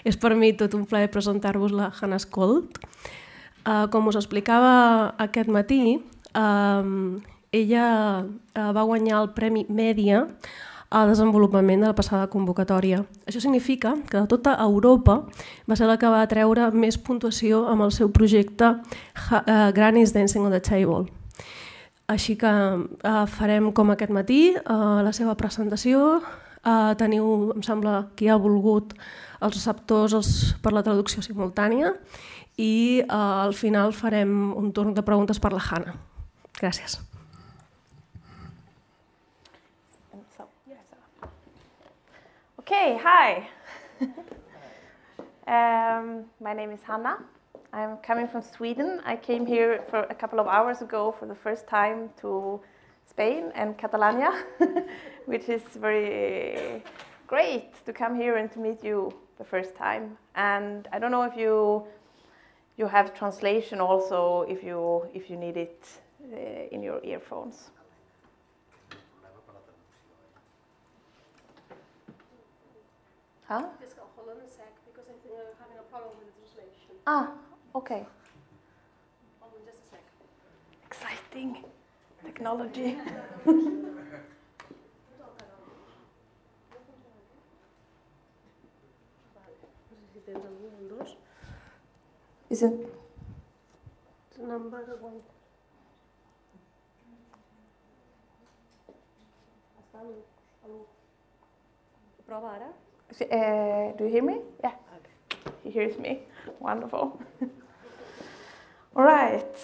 És per mi tot un plaer presentar-vos la Hanna Sköld. Com us explicava aquest matí, ella va guanyar el premi MEDIA a Desenvolupament de la passada convocatòria. Això significa que de tota Europa va ser la que va treure més puntuació amb el seu projecte Granny's Dancing on the Table. Així que farem com aquest matí la seva presentació. Teniu, em sembla, qui ha volgut els receptors per la traducció simultània i al final farem un torn de preguntes per la Hanna. Gràcies. Okay, hi. My name is Hanna. I'm coming from Sweden. I came here for a couple of hours ago for the first time to Spain and Catalonia, which is very great to come here and to meet you the first time. And I don't know if you have translation also if you need it in your earphones. Huh? Hold on a sec, because I think I'm having a problem with the translation. Ah, okay. Hold on just a sec. Exciting technology. Is it number one? Prova ara? Do you hear me? Yeah. Okay. He hears me. Wonderful. All right.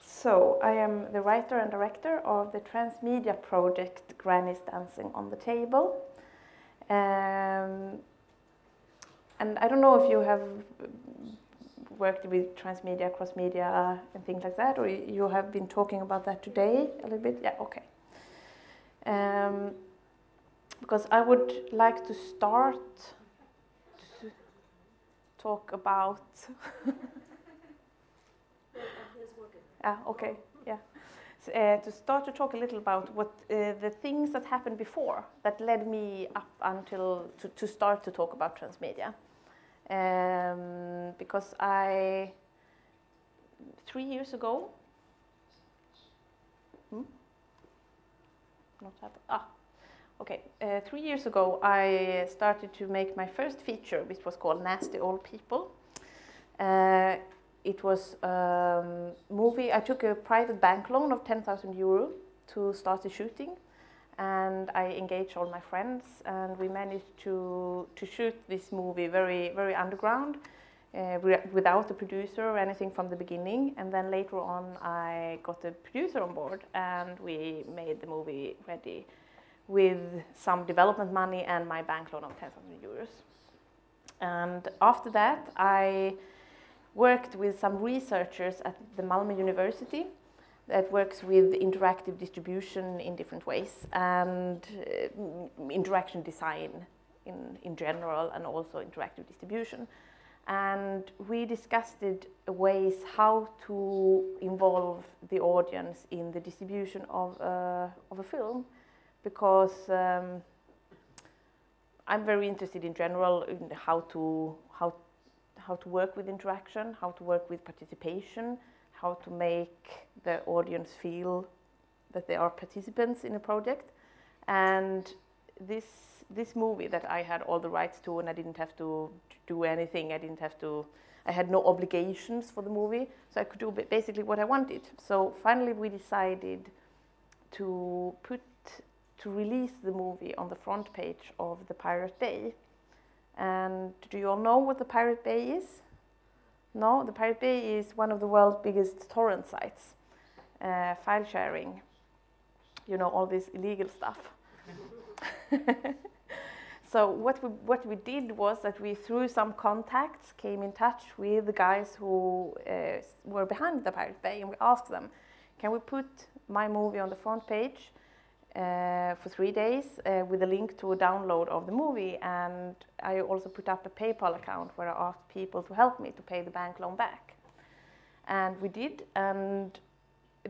So I am the writer and director of the transmedia project Granny's Dancing on the Table. And I don't know if you have worked with transmedia, cross-media and things like that, or you have been talking about that today a little bit? Yeah, okay. Because I would like to start to talk about... okay, yeah. So, to start to talk a little about what the things that happened before that led me up until to start to talk about transmedia. Because 3 years ago... Not happen. Okay, 3 years ago I started to make my first feature, which was called Nasty Old People. It was a movie. I took a private bank loan of 10,000 euro to start the shooting, and I engaged all my friends, and we managed to shoot this movie very, very underground, without a producer or anything from the beginning. And then later on I got a producer on board, and we made the movie ready with some development money and my bank loan of 10,000 euros. And after that, I worked with some researchers at the Malmö University that works with interactive distribution in different ways, and interaction design in general, and also interactive distribution. And we discussed ways how to involve the audience in the distribution of a film, because I'm very interested in general in how to work with interaction, how to work with participation, how to make the audience feel that they are participants in a project. And this movie that I had all the rights to, and I didn't have to do anything. I had no obligations for the movie, so I could do basically what I wanted. So finally we decided to release the movie on the front page of the Pirate Bay. And do you all know what the Pirate Bay is? No, the Pirate Bay is one of the world's biggest torrent sites, file sharing, all this illegal stuff. So what we did was that we, through some contacts, came in touch with the guys who were behind the Pirate Bay, and we asked them, can we put my movie on the front page for 3 days with a link to a download of the movie? And I also put up a PayPal account where I asked people to help me to pay the bank loan back. And we did, and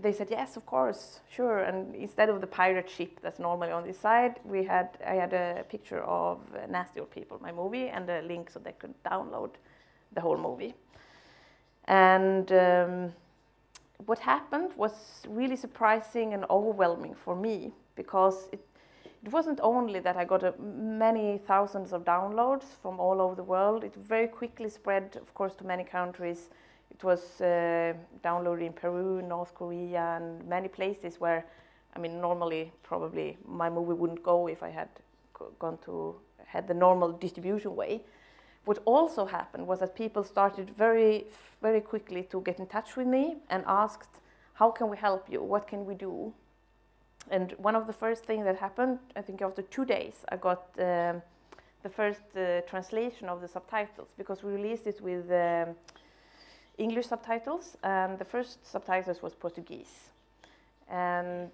they said, yes, of course, sure. And instead of the pirate ship that's normally on this side, I had a picture of Nasty Old People, my movie, and a link so they could download the whole movie. And what happened was really surprising and overwhelming for me, because it wasn't only that I got many thousands of downloads from all over the world. It very quickly spread, of course, to many countries. It was downloaded in Peru, North Korea, and many places where, I mean, normally probably my movie wouldn't go if I had had the normal distribution way. What also happened was that people started very, very quickly to get in touch with me and asked, how can we help you? What can we do? And one of the first things that happened, I think after 2 days, I got the first translation of the subtitles, because we released it with English subtitles, and the first subtitles was Portuguese. And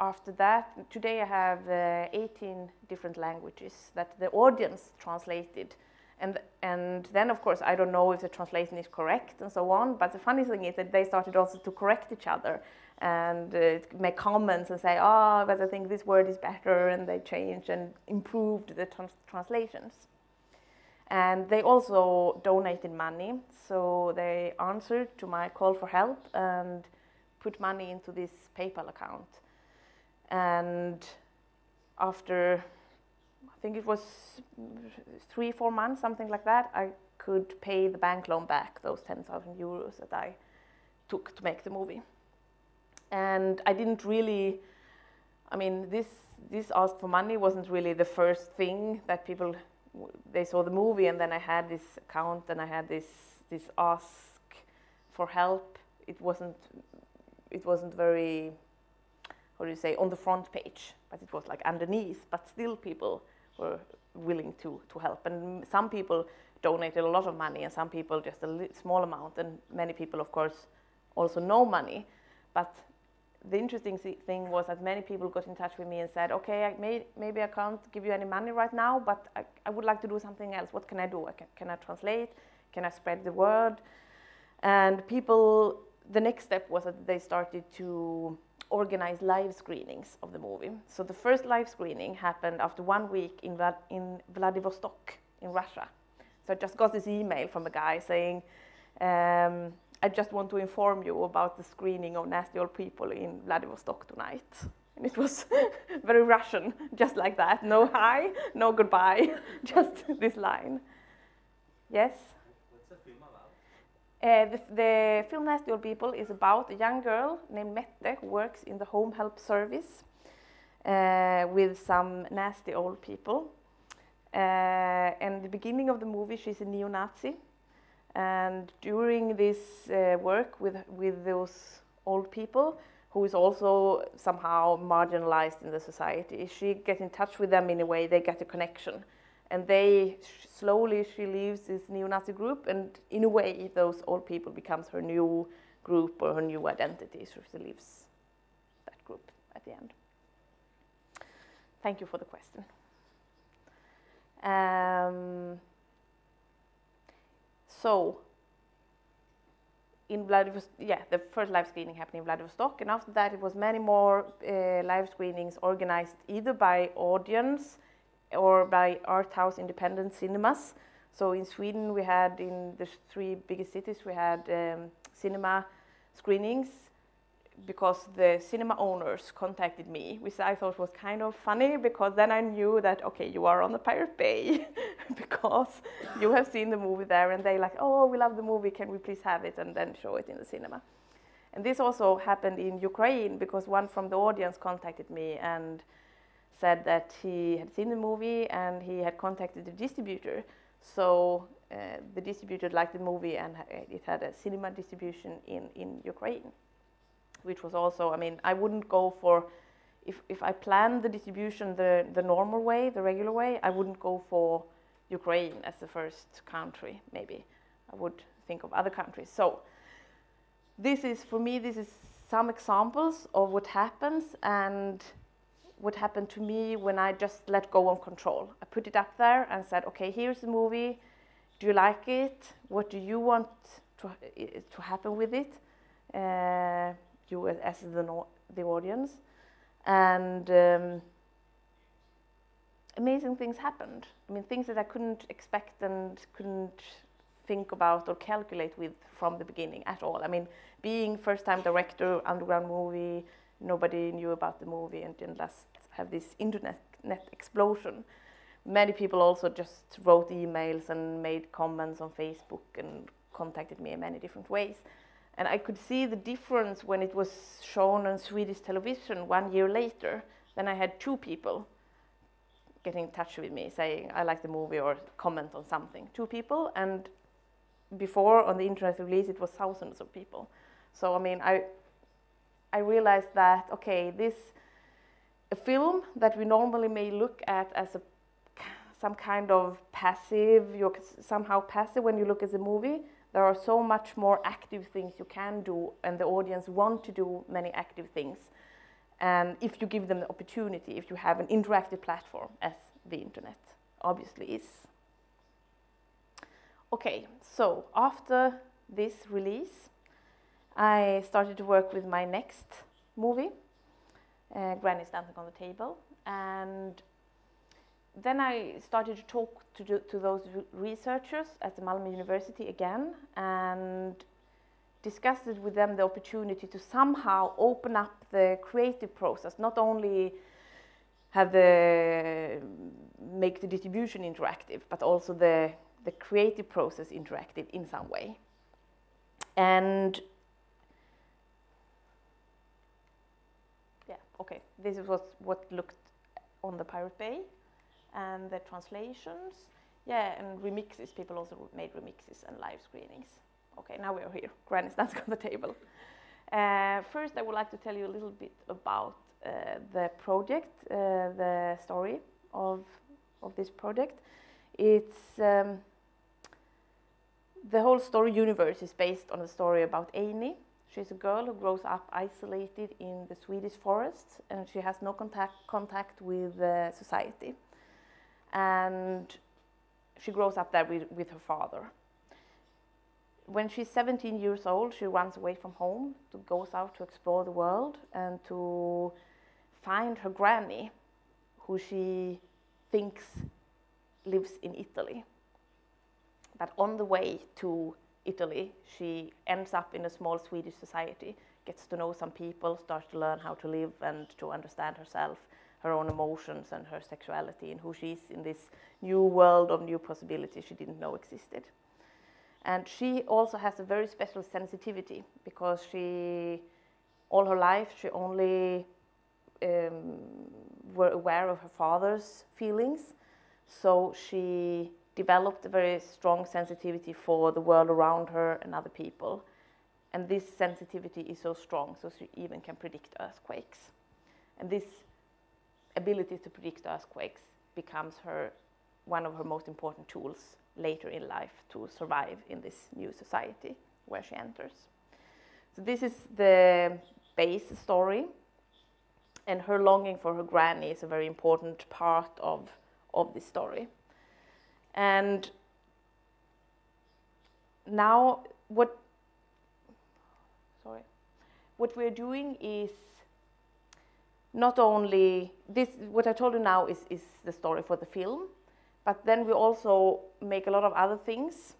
after that, today I have 18 different languages that the audience translated. And then, of course, I don't know if the translation is correct and so on, but the funny thing is that they started also to correct each other and make comments and say, oh, but I think this word is better, and they changed and improved the translations. And they also donated money, so they answered to my call for help and put money into this PayPal account. And after, I think it was 3-4 months, something like that, I could pay the bank loan back, those 10,000 euros that I took to make the movie. And I didn't really, I mean, this ask for money wasn't really the first thing that people, they saw the movie, and then I had this account and I had this ask for help. It wasn't very, how do you say, on the front page, but it was like underneath, but still people were willing to help. And some people donated a lot of money, and some people just a small amount, and many people, of course, also no money. But the interesting thing was that many people got in touch with me and said, okay, maybe I can't give you any money right now, but I would like to do something else. What can I do? Can I translate? Can I spread the word? And people, the next step was that they started to organize live screenings of the movie. So the first live screening happened after 1 week in Vladivostok in Russia. So I just got this email from a guy saying, I just want to inform you about the screening of Nasty Old People in Vladivostok tonight. And it was very Russian, just like that. No hi, no goodbye, just this line. Yes? What's the film about? The film Nasty Old People is about a young girl named Mette who works in the home help service with some nasty old people. And the beginning of the movie, she's a neo-Nazi. And during this work with those old people, who is also somehow marginalized in the society, she gets in touch with them in a way, they get a connection. And slowly she leaves this neo-Nazi group, and in a way those old people becomes her new group or her new identity, so she leaves that group at the end. Thank you for the question. So, in Vladivostok, the first live screening happened in Vladivostok, and after that it was many more live screenings organized either by audience or by art house independent cinemas. So in Sweden we had, in the 3 biggest cities, we had cinema screenings, because the cinema owners contacted me, which I thought was kind of funny, because then I knew that, okay, you are on the Pirate Bay, because you have seen the movie there, and they like, oh, we love the movie, can we please have it, and then show it in the cinema. And this also happened in Ukraine, because one from the audience contacted me and said that he had seen the movie and he had contacted the distributor. So the distributor liked the movie, and it had a cinema distribution in Ukraine. Which was also, I mean, I wouldn't go for, if I planned the distribution the normal way, the regular way, I wouldn't go for Ukraine as the first country, maybe. I would think of other countries. So this is, for me, this is some examples of what happens and what happened to me when I just let go of control. I put it up there and said, okay, here's the movie. Do you like it? What do you want to happen with it? you as the audience. And amazing things happened. I mean, things that I couldn't expect and couldn't think about or calculate with from the beginning at all. I mean, being first-time director, underground movie, nobody knew about the movie, and then just have this internet explosion. Many people also just wrote emails and made comments on Facebook and contacted me in many different ways. And I could see the difference when it was shown on Swedish television 1 year later. Then I had 2 people getting in touch with me saying, I like the movie, or comment on something. 2 people, and before on the internet release it was thousands of people. So I mean, I realized that, okay, a film that we normally may look at as some kind of passive, you're somehow passive when you look at the movie, there are so much more active things you can do, and the audience want to do many active things. And if you give them the opportunity, if you have an interactive platform, as the internet obviously is. Okay, so after this release, I started to work with my next movie, Granny's Dancing on the Table, and then I started to talk to those researchers at the Malmö University again, and discussed it with them the opportunity to somehow open up the creative process, not only have make the distribution interactive, but also the creative process interactive in some way. And yeah, okay, this is what looked on the Pirate Bay, and the translations, yeah, and remixes. People also made remixes and live screenings. Okay, now we are here. Granny's Dancing on the Table. First, I would like to tell you a little bit about the project, the story of this project. It's the whole story universe is based on a story about Amy. She's a girl who grows up isolated in the Swedish forests, and she has no contact with society. And she grows up there with her father. When she's 17 years old, she runs away from home, goes out to explore the world and to find her granny, who she thinks lives in Italy. But on the way to Italy, she ends up in a small Swedish society, gets to know some people, starts to learn how to live and to understand herself, her own emotions and her sexuality, and who she is in this new world of new possibilities she didn't know existed. And she also has a very special sensitivity, because all her life, she only were aware of her father's feelings. So she developed a very strong sensitivity for the world around her and other people. And this sensitivity is so strong, so she even can predict earthquakes. And this ability to predict earthquakes becomes one of her most important tools later in life to survive in this new society where she enters. So this is the base story, and her longing for her granny is a very important part of this story. And now what we're doing is not only this, what I told you now is the story for the film, but then we also make a lot of other things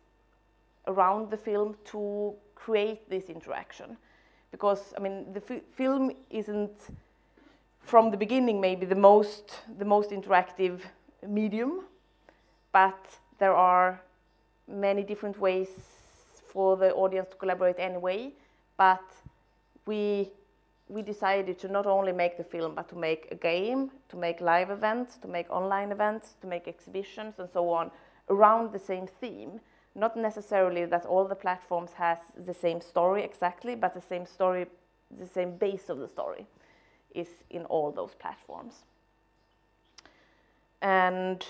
around the film to create this interaction. Because, I mean, the film isn't, from the beginning, maybe the most interactive medium, but there are many different ways for the audience to collaborate anyway. But we decided to not only make the film, but to make a game, to make live events, to make online events, to make exhibitions and so on around the same theme. Not necessarily that all the platforms has the same story exactly, but the same story, the same base of the story is in all those platforms. And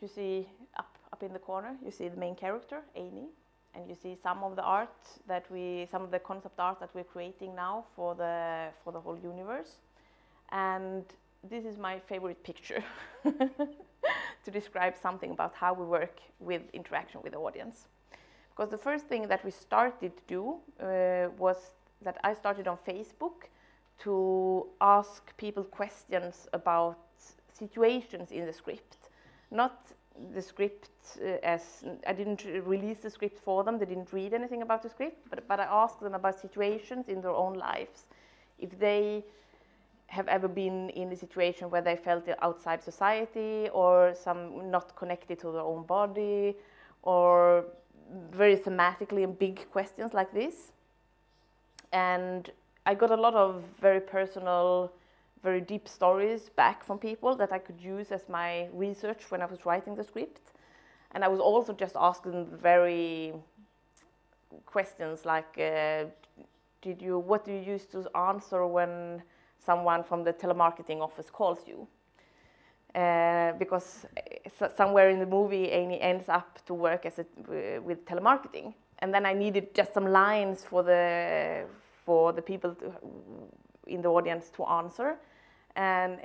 you see up in the corner, you see the main character, Amy. And you see some of the art some of the concept art that we're creating now for the whole universe. And this is my favorite picture to describe something about how we work with interaction with the audience. Because the first thing that we started to do was that I started on Facebook to ask people questions about situations in the script. Not the script as I didn't release the script for them, they didn't read anything about the script, but I asked them about situations in their own lives. If they have ever been in a situation where they felt outside society or some not connected to their own body, or very thematically and big questions like this. And I got a lot of very personal, very deep stories back from people that I could use as my research when I was writing the script. And I was also just asking very questions like, what do you use to answer when someone from the telemarketing office calls you? Because somewhere in the movie, Amy ends up to work as with telemarketing, and then I needed just some lines for the people in the audience to answer, and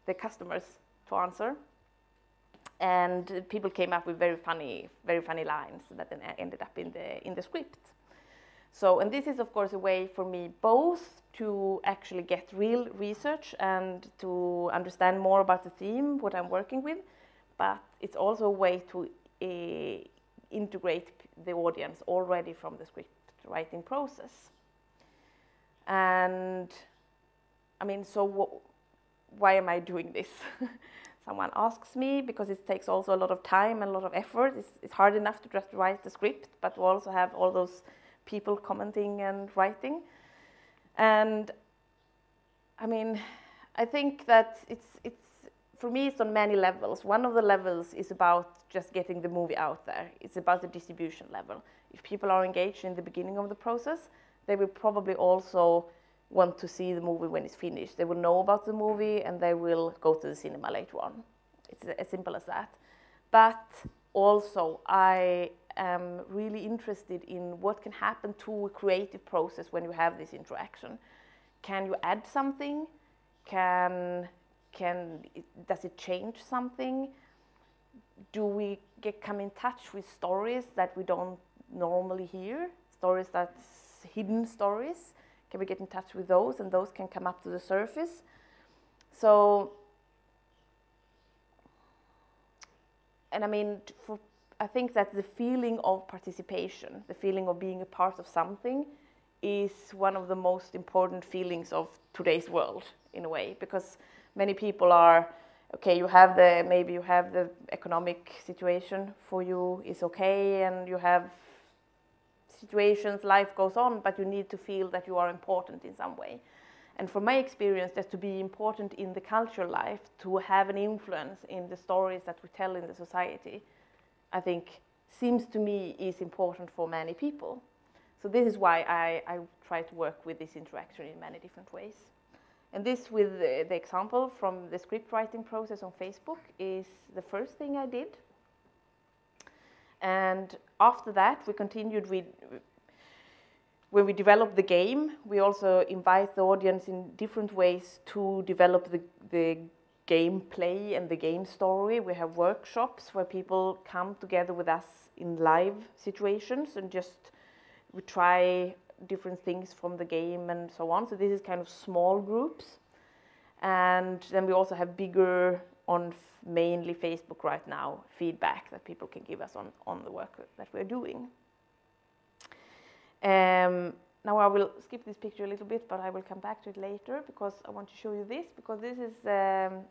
the customers to answer, and people came up with very funny lines that then ended up in the script. So, and this is of course a way for me both to actually get real research and to understand more about the theme, what I'm working with, but it's also a way to integrate the audience already from the script writing process. And I mean, so why am I doing this? Someone asks me, because it takes also a lot of time and a lot of effort. It's hard enough to just write the script, but to also have all those people commenting and writing. And I mean, I think that it's for me, it's on many levels. One of the levels is about just getting the movie out there. It's about the distribution level. If people are engaged in the beginning of the process, they will probably also want to see the movie when it's finished. They will know about the movie and they will go to the cinema later on. It's as simple as that. But also, I am really interested in what can happen to a creative process when you have this interaction. Can you add something? Does it change something? Do we come in touch with stories that we don't normally hear? Stories that's hidden stories? Can we get in touch with those, and those can come up to the surface? So, and I mean, I think that the feeling of participation, the feeling of being a part of something, is one of the most important feelings of today's world, in a way, because many people are, okay, maybe you have the economic situation for you is okay, and you have situations, life goes on, but you need to feel that you are important in some way. And from my experience, just to be important in the cultural life, to have an influence in the stories that we tell in the society, I think seems to me is important for many people. So this is why I try to work with this interaction in many different ways. And this, with the example from the script writing process on Facebook, is the first thing I did. And after that, we continued with, when we developed the game, we also invite the audience in different ways to develop the gameplay and the game story. We have workshops where people come together with us in live situations and just we try different things from the game and so on. So this is kind of small groups. And then we also have bigger, on mainly Facebook right now, feedback that people can give us on the work that we're doing. Now I will skip this picture a little bit, but I will come back to it later because I want to show you this, because this is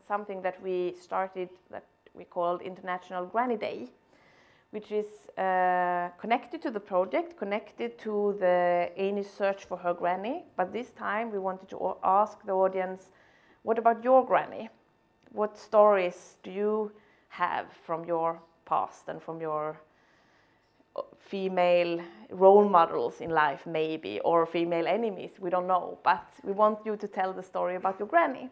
something that we started that we called International Granny Day, which is connected to the project, connected to the Amy's search for her granny. But this time we wanted to ask the audience, what about your granny? What stories do you have from your past and from your female role models in life, maybe, or female enemies? We don't know, but we want you to tell the story about your granny.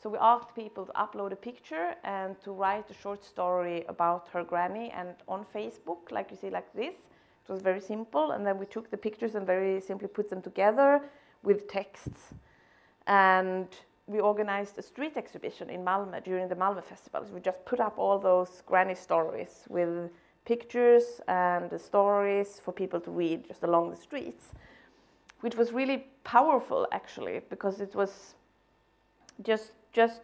So we asked people to upload a picture and to write a short story about her granny, and on Facebook, like you see, like this. It was very simple, and then we took the pictures and very simply put them together with texts. And we organized a street exhibition in Malmö during the Malmö festivals. We just put up all those granny stories with pictures and the stories for people to read just along the streets, which was really powerful actually, because it was just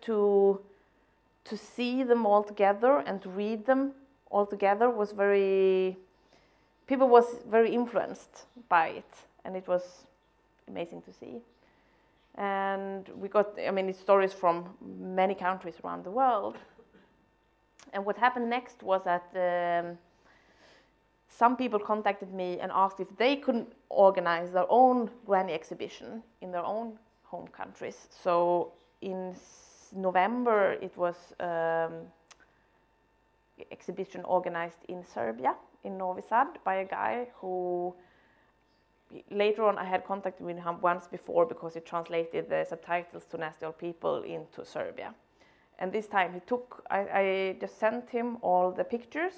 to see them all together and to read them all together was people was very influenced by it, and it was amazing to see. And we got, it's stories from many countries around the world. And what happened next was that some people contacted me and asked if they could organize their own granny exhibition in their own home countries. So in November, it was exhibition organized in Serbia, in Novi Sad, by a guy who later on I had contacted with him once before because he translated the subtitles to Nasty Old People into Serbia. And this time I just sent him all the pictures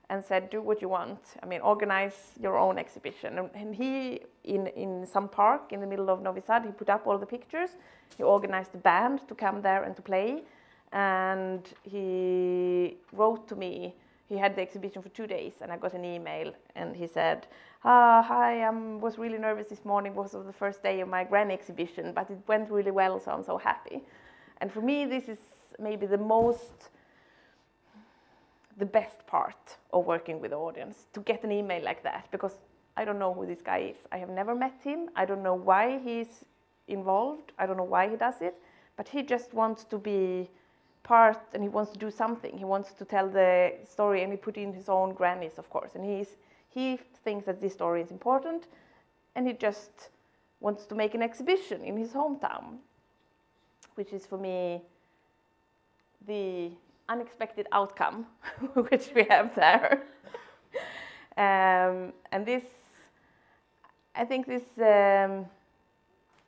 and said, do what you want. Organize your own exhibition. And he, in some park in the middle of Novi Sad, he put up all the pictures. He organized a band to come there and to play. And he wrote to me. He had the exhibition for 2 days, and I got an email, and he said, hi, I was really nervous this morning. It was the first day of my granny exhibition, but it went really well, so I'm so happy. And for me, this is maybe the best part of working with the audience, to get an email like that, because I don't know who this guy is. I have never met him. I don't know why he's involved. I don't know why he does it, but he just wants to be part, and he wants to do something. He wants to tell the story, and he put in his own grannies, of course, and he thinks that this story is important, and he just wants to make an exhibition in his hometown, which is for me the unexpected outcome which we have there. And I think this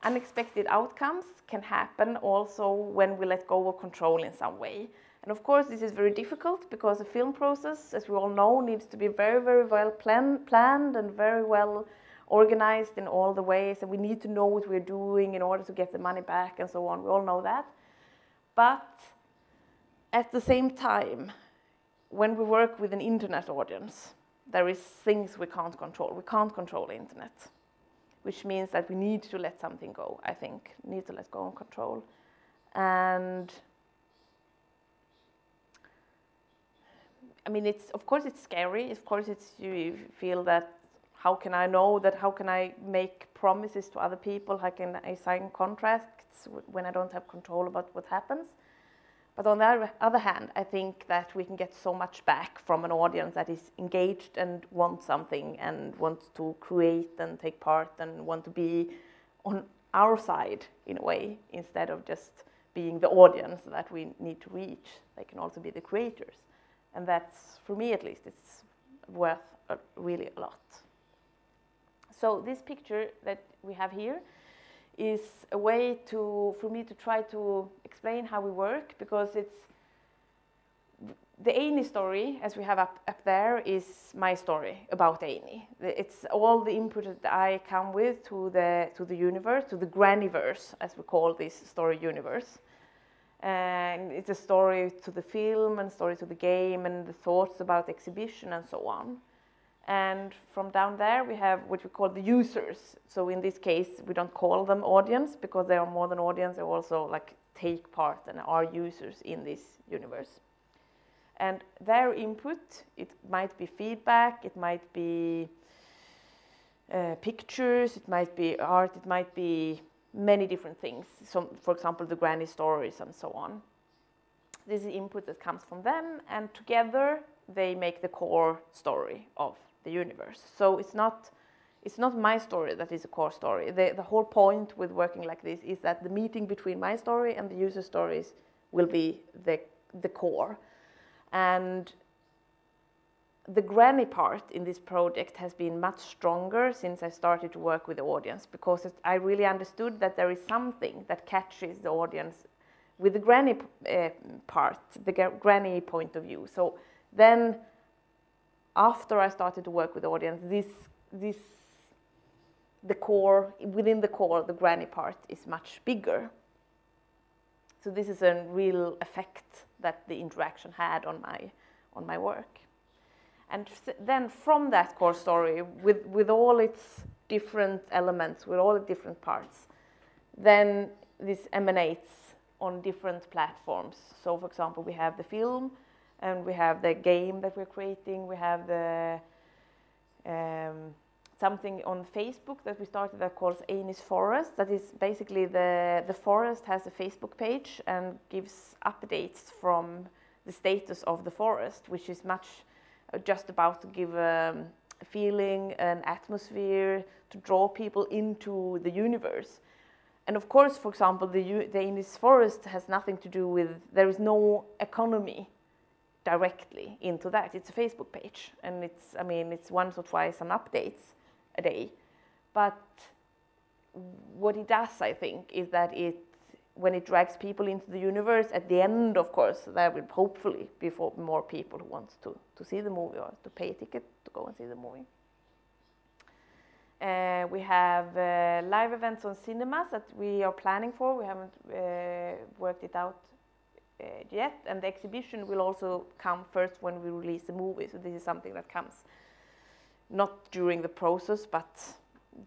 unexpected outcomes can happen also when we let go of control in some way. And of course this is very difficult, because the film process, as we all know, needs to be very, very well planned and very well organized in all the ways, and we need to know what we're doing in order to get the money back and so on. We all know that. But at the same time, when we work with an internet audience, there is things we can't control. We can't control the internet, which means that we need to let something go, I think. We need to let go of control. And of course it's scary. Of course you feel that, how can I know that, how can I make promises to other people? How can I sign contracts when I don't have control about what happens? But on the other hand, I think that we can get so much back from an audience that is engaged and wants something and wants to create and take part and want to be on our side in a way, instead of just being the audience that we need to reach. They can also be the creators. And that's, for me at least, it's worth really a lot. So this picture that we have here is a way for me to try to explain how we work, because it's the Amy story, as we have up there, is my story about Amy. It's all the input that I come with to the universe, to the grannyverse, as we call this story universe. And it's a story to the film, and story to the game, and the thoughts about the exhibition, and so on. And from down there, we have what we call the users. So in this case, we don't call them audience, because they are more than audience. They also take part and are users in this universe. And their input, it might be feedback, it might be pictures, it might be art, it might be many different things. So, for example, the granny stories and so on. This is input that comes from them, and together they make the core story of the universe. So it's not my story that is a core story. The whole point with working like this is that the meeting between my story and the user stories will be the core. And the granny part in this project has been much stronger since I started to work with the audience, because I really understood that there is something that catches the audience with the granny part, the granny point of view. So then, after I started to work with the audience, within the core, the granny part is much bigger. So this is a real effect that the interaction had on my work. And then from that core story, with all its different elements, with all the different parts, then this emanates on different platforms. So for example, we have the film, and we have the game that we're creating, we have the something on Facebook that we started that calls Amy's Forest. That is basically the forest has a Facebook page and gives updates from the status of the forest, which is much just about to give a feeling, an atmosphere, to draw people into the universe. And of course, for example, the Amy's Forest has nothing to do with, there is no economy directly into that. It's a Facebook page, and it's, I mean, it's once or twice an updates a day. But what it does, I think, is that when it drags people into the universe, at the end, of course, there will hopefully be more people who want to see the movie or to pay a ticket to go and see the movie. We have live events on cinemas that we are planning for. We haven't worked it out yet, and the exhibition will also come first when we release the movie. So this is something that comes not during the process, but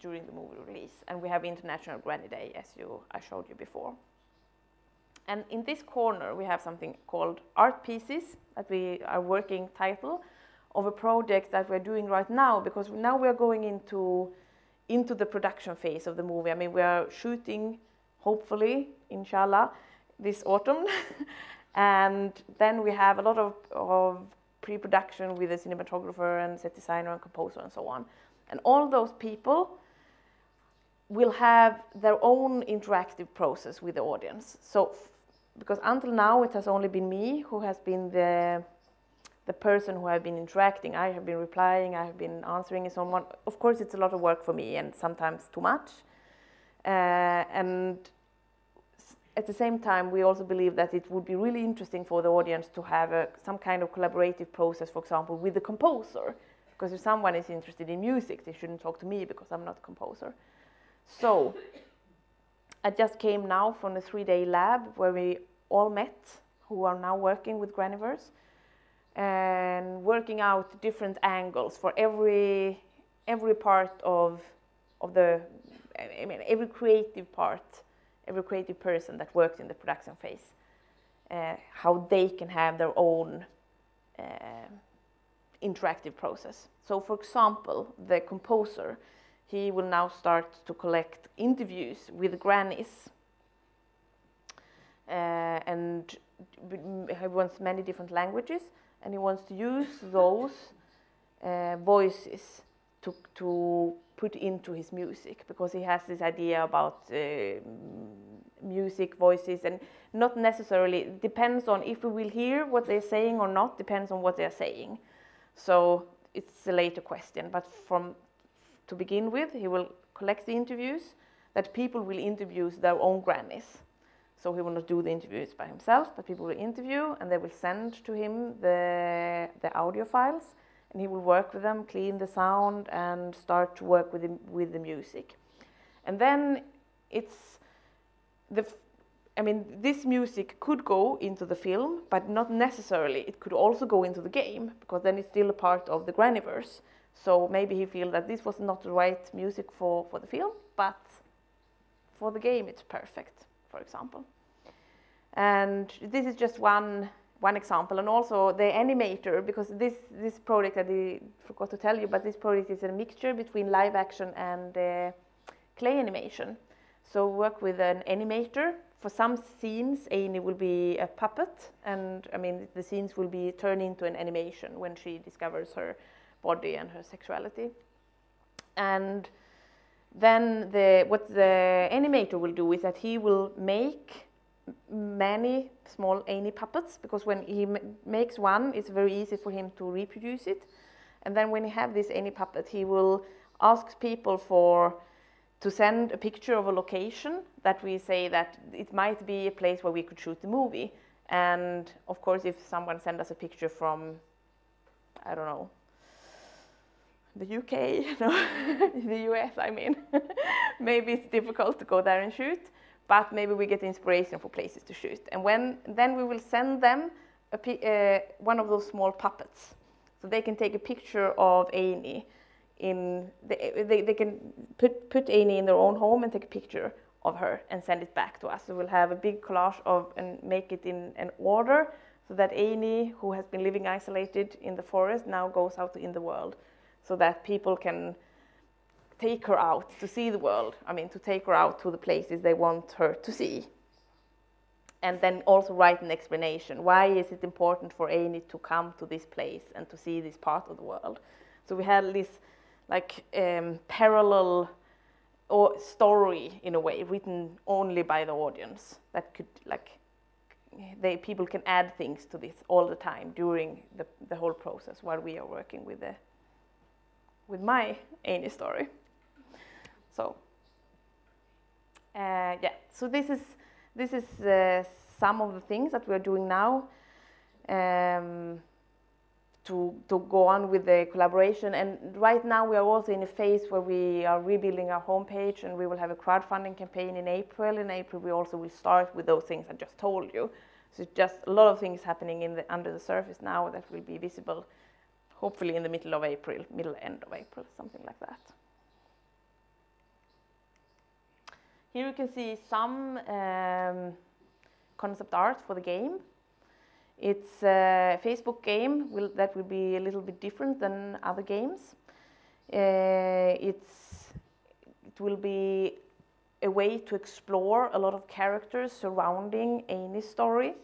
during the movie release. And we have International Granny Day, as I showed you before. And in this corner, we have something called Art Pieces, that we are working title of a project that we're doing right now, because now we are going into the production phase of the movie. I mean, we are shooting, hopefully, inshallah, this autumn. And then we have a lot of pre-production with a cinematographer and set designer and composer and so on. And all those people will have their own interactive process with the audience. So, because until now it has only been me who has been the person who have been interacting. I have been replying, I have been answering and so on. Of course, it's a lot of work for me and sometimes too much. And at the same time, we also believe that it would be really interesting for the audience to have some kind of collaborative process, for example, with the composer. Because if someone is interested in music, they shouldn't talk to me because I'm not a composer. So I just came now from a 3-day lab where we all met, who are now working with Graniverse, and working out different angles for every part of the, I mean, every creative part, every creative person that works in the production phase, how they can have their own interactive process. So for example, the composer, he will now start to collect interviews with grannies, and he wants many different languages, and he wants to use those voices to put into his music, because he has this idea about music voices, and not necessarily, depends on if we will hear what they're saying or not, depends on what they're saying. So it's a later question, but to begin with, he will collect the interviews that people will interview their own grannies. So he will not do the interviews by himself, but people will interview, and they will send to him the audio files, and he will work with them, clean the sound, and start to work with the music. And then it's this music could go into the film, but not necessarily. It could also go into the game, because then it's still a part of the Graniverse. So maybe he feels that this was not the right music for the film, but for the game it's perfect, for example. And this is just one example. And also the animator, because this project, I forgot to tell you, but this project is a mixture between live action and clay animation. So work with an animator. For some scenes, Amy will be a puppet, and I mean the scenes will be turned into an animation when she discovers her body and her sexuality. And then what the animator will do is that he will make many small Amy puppets, because when he makes one, it's very easy for him to reproduce it. And then when he have this Amy puppet, he will ask people to send a picture of a location that we say that it might be a place where we could shoot the movie. And of course, if someone sends us a picture from, I don't know, the UK, no, the US, I mean, maybe it's difficult to go there and shoot, but maybe we get inspiration for places to shoot. And then we will send them one of those small puppets. So they can take a picture of Amy they can put Amy in their own home and take a picture of her and send it back to us. So we'll have a big collage and make it in an order so that Amy, who has been living isolated in the forest, now goes out in the world so that people can take her out to see the world. I mean, to take her out to the places they want her to see. And then also write an explanation. Why is it important for Amy to come to this place and to see this part of the world? So we had this like parallel or story in a way written only by the audience that could people can add things to this all the time during the whole process while we are working with my Amy story. So yeah, so this is some of the things that we are doing now to go on with the collaboration. And right now we are also in a phase where we are rebuilding our homepage, and we will have a crowdfunding campaign in April. In April we also will start with those things I just told you. So it's just a lot of things happening under the surface now that will be visible hopefully in the middle end of April, something like that. Here you can see some concept art for the game. It's a Facebook game that will be a little bit different than other games. It will be a way to explore a lot of characters surrounding Amy's story.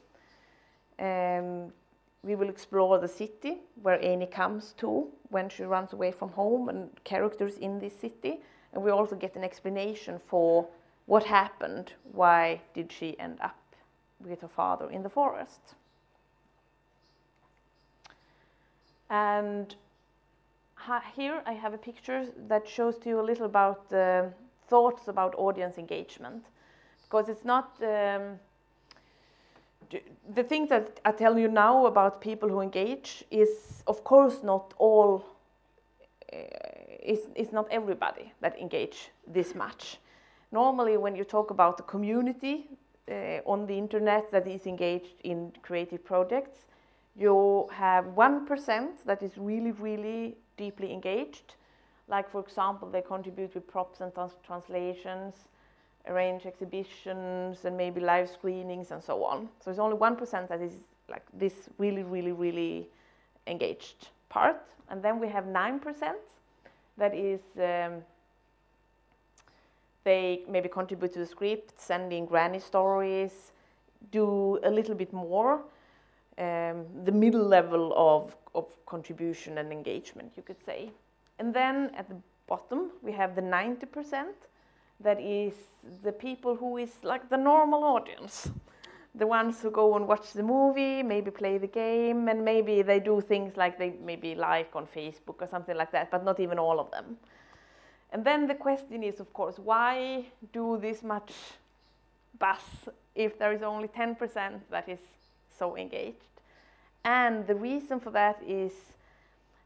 We will explore the city where Amy comes to when she runs away from home and characters in this city. And we also get an explanation for what happened, why did she end up with her father in the forest. And here I have a picture that shows to you a little about the thoughts about audience engagement. Because it's not, the thing that I tell you now about people who engage is of course not all, it's not everybody that engage this much. Normally when you talk about the community on the internet that is engaged in creative projects, you have 1% that is really, really deeply engaged. Like, for example, they contribute with props and translations, arrange exhibitions, and maybe live screenings and so on. So it's only 1% that is like this really, really, really engaged part. And then we have 9% that is, they maybe contribute to the script, sending granny stories, do a little bit more. The middle level of contribution and engagement, you could say. And then at the bottom, we have the 90%, that is the people who is like the normal audience. The ones who go and watch the movie, maybe play the game, and maybe they do things like they maybe like on Facebook or something like that, but not even all of them. And then the question is, of course, why do this much buzz if there is only 10% that is so engaged? And the reason for that is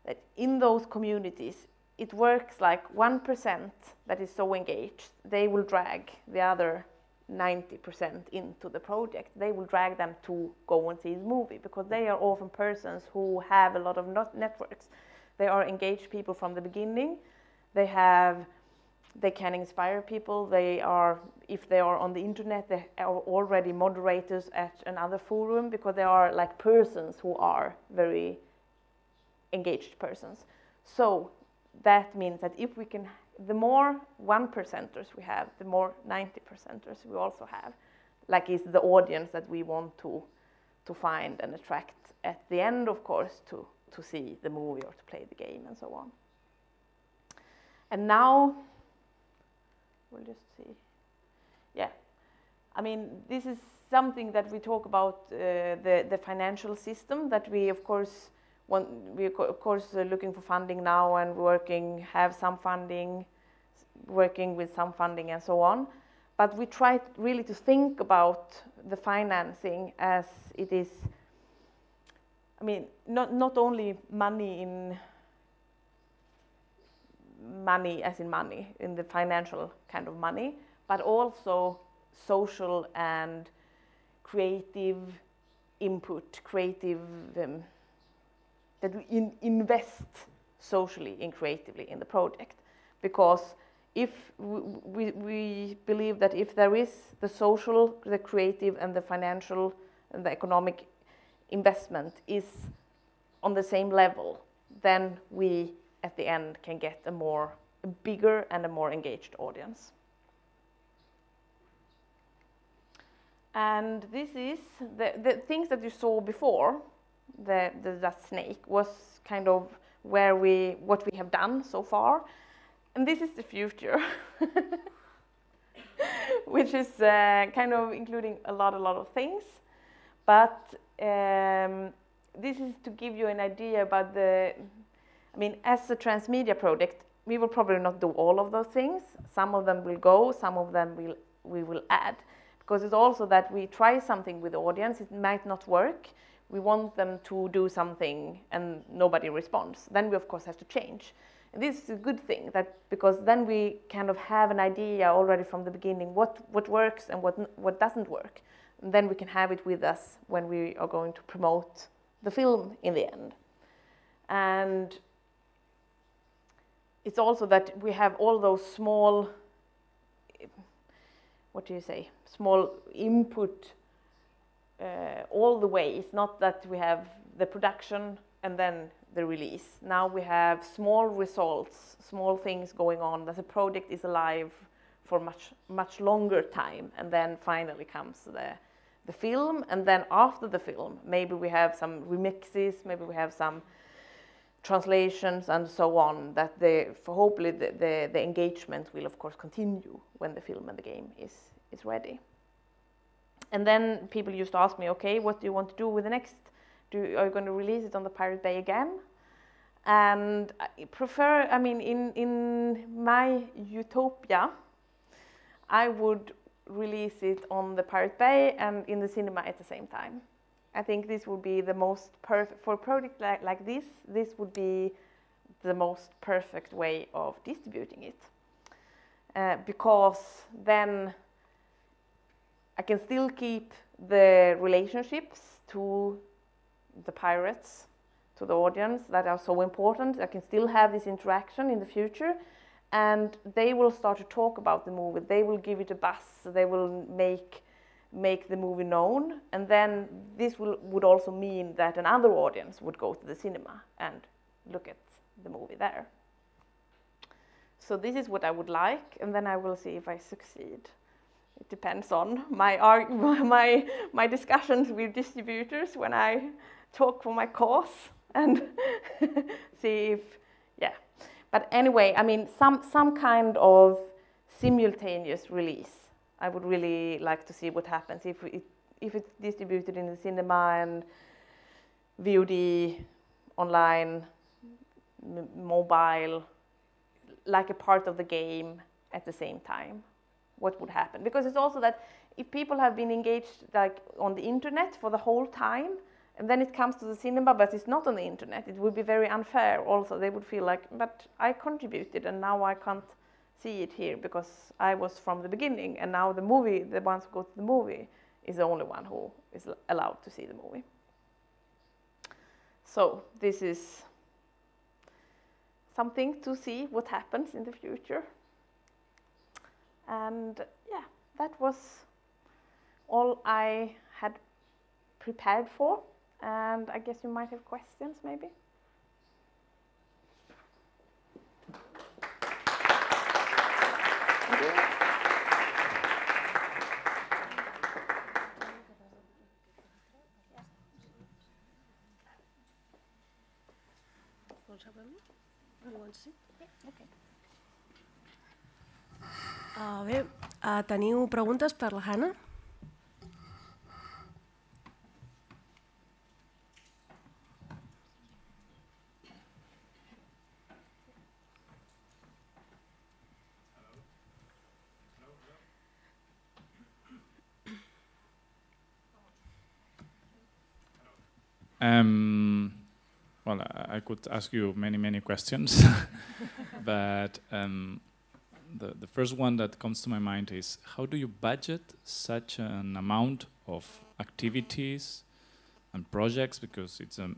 that in those communities, it works like 1% that is so engaged. They will drag the other 90% into the project. They will drag them to go and see the movie because they are often persons who have a lot of networks. They are engaged people from the beginning. They can inspire people. If they are on the internet, they are already moderators at another forum because they are like persons who are very engaged persons. So that means that if we can, the more 1%ers we have, the more 90%ers we also have. Like is the audience that we want to find and attract at the end, of course, to see the movie or to play the game and so on. And now, we'll just see. Yeah, I mean, this is something that we talk about the financial system that we, of course, looking for funding now and have some funding, working with some funding and so on. But we try really to think about the financing as it is, I mean, not only money as in money, in the financial kind of money, but also social and creative input, creative that we invest socially and creatively in the project, because if we believe that if there is the social, the creative, and the financial and the economic investment is on the same level, then we at the end can get a bigger and a more engaged audience. And this is the things that you saw before. The snake was kind of what we have done so far, and this is the future, which is kind of including a lot of things. But this is to give you an idea about as a transmedia project, we will probably not do all of those things. Some of them will go, some of them we will add. Because it's also that we try something with the audience, it might not work. We want them to do something and nobody responds. Then we of course have to change. And this is a good thing, because then we kind of have an idea already from the beginning what works and what doesn't work. And then we can have it with us when we are going to promote the film in the end. And it's also that we have all those small, small input all the way. It's not that we have the production and then the release. Now we have small results, small things going on, that the project is alive for much longer time, and then finally comes the film, and then after the film, maybe we have some remixes, maybe we have some translations and so on, that hopefully the engagement will of course continue when the film and the game is ready. And then people used to ask me, okay, what do you want to do with the next? Are you going to release it on the Pirate Bay again? And I prefer, in my utopia, I would release it on the Pirate Bay and in the cinema at the same time. I think this would be the most perfect, for a project like this would be the most perfect way of distributing it. Because then I can still keep the relationships to the pirates, to the audience, that are so important. I can still have this interaction in the future, and they will start to talk about the movie. They will give it a buzz. They will make the movie known, and then this would also mean that another audience would go to the cinema and look at the movie there. So this is what I would like, and then I will see if I succeed. It depends on my discussions with distributors when I talk for my cause and see if, yeah. But anyway, some kind of simultaneous release. I would really like to see what happens if it's distributed in the cinema and VOD, online, mobile, like a part of the game at the same time. What would happen? Because it's also that if people have been engaged like on the internet for the whole time, and then it comes to the cinema, but it's not on the internet, it would be very unfair also. They would feel like, but I contributed and now I can't see it here because I was from the beginning, and now the ones who go to the movie is the only one who is allowed to see the movie. So this is something to see what happens in the future. And yeah, that was all I had prepared for, and I guess you might have questions maybe. Bé, teniu preguntes per la Hanna? Well, I could ask you many questions, but the first one that comes to my mind is, how do you budget such an amount of activities and projects? Because it's a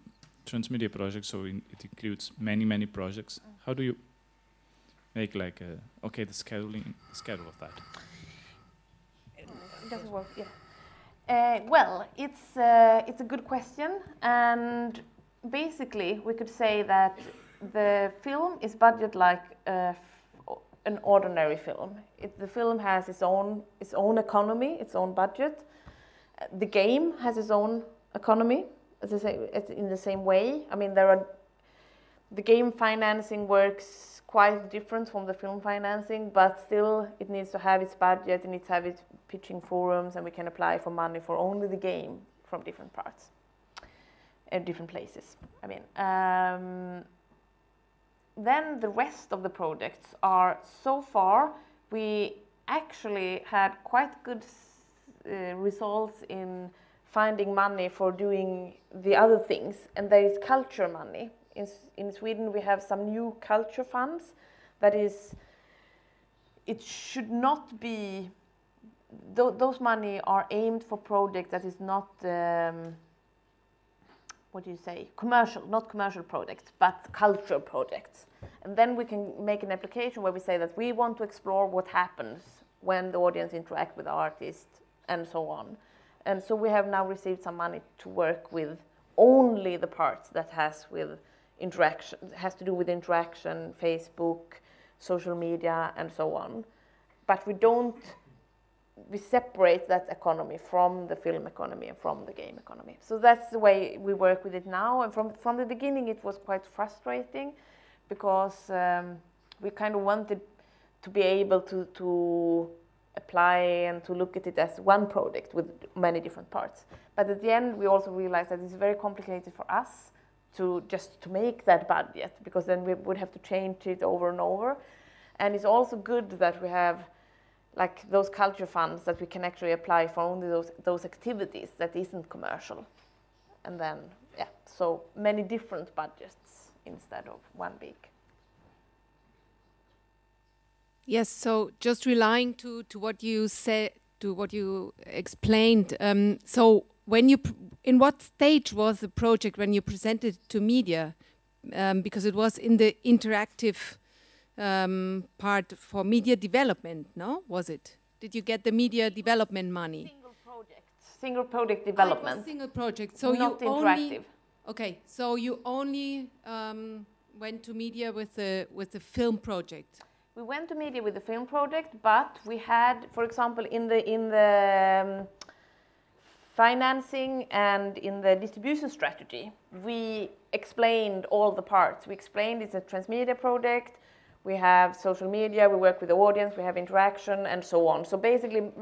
transmedia project, so it includes many projects. How do you make like the schedule of that? It doesn't work. Yeah. Well, it's a good question, and basically we could say that the film is budgeted like an ordinary film. The film has its own economy, its own budget. The game has its own economy, in the same way. I mean, the game financing works quite different from the film financing, but still it needs to have its budget, it needs to have its pitching forums, and we can apply for money for only the game from different parts, different places. I mean, then the rest of the projects are, so far, we actually had quite good results in finding money for doing the other things, and there is culture money. In Sweden we have some new culture funds, that is, it should not be, those money are aimed for projects that is not, what do you say, not commercial projects, but cultural projects. And then we can make an application where we say that we want to explore what happens when the audience interact with the artist, and so on. And so we have now received some money to work with only the parts that has to do with interaction, Facebook, social media, and so on. But we separate that economy from the film economy and from the game economy. So that's the way we work with it now. And from the beginning it was quite frustrating, because we kind of wanted to be able to apply and to look at it as one project with many different parts. But at the end we also realized that it's very complicated for us to make that budget, because then we would have to change it over and over. And it's also good that we have like those culture funds that we can actually apply for only those activities that isn't commercial. And then, yeah, so many different budgets instead of one big. Yes, so just relying to what you said, to what you explained. So in what stage was the project when you presented it to media? Because it was in the interactive part for media development, no? Was it? Did you get the media development money? Single project development. It was single project. So not interactive. Okay, so you only went to media with the film project. We went to media with the film project, but we had, for example, in the financing and in the distribution strategy, we explained all the parts. We explained it's a transmedia project, we have social media, we work with the audience, we have interaction, and so on. So basically,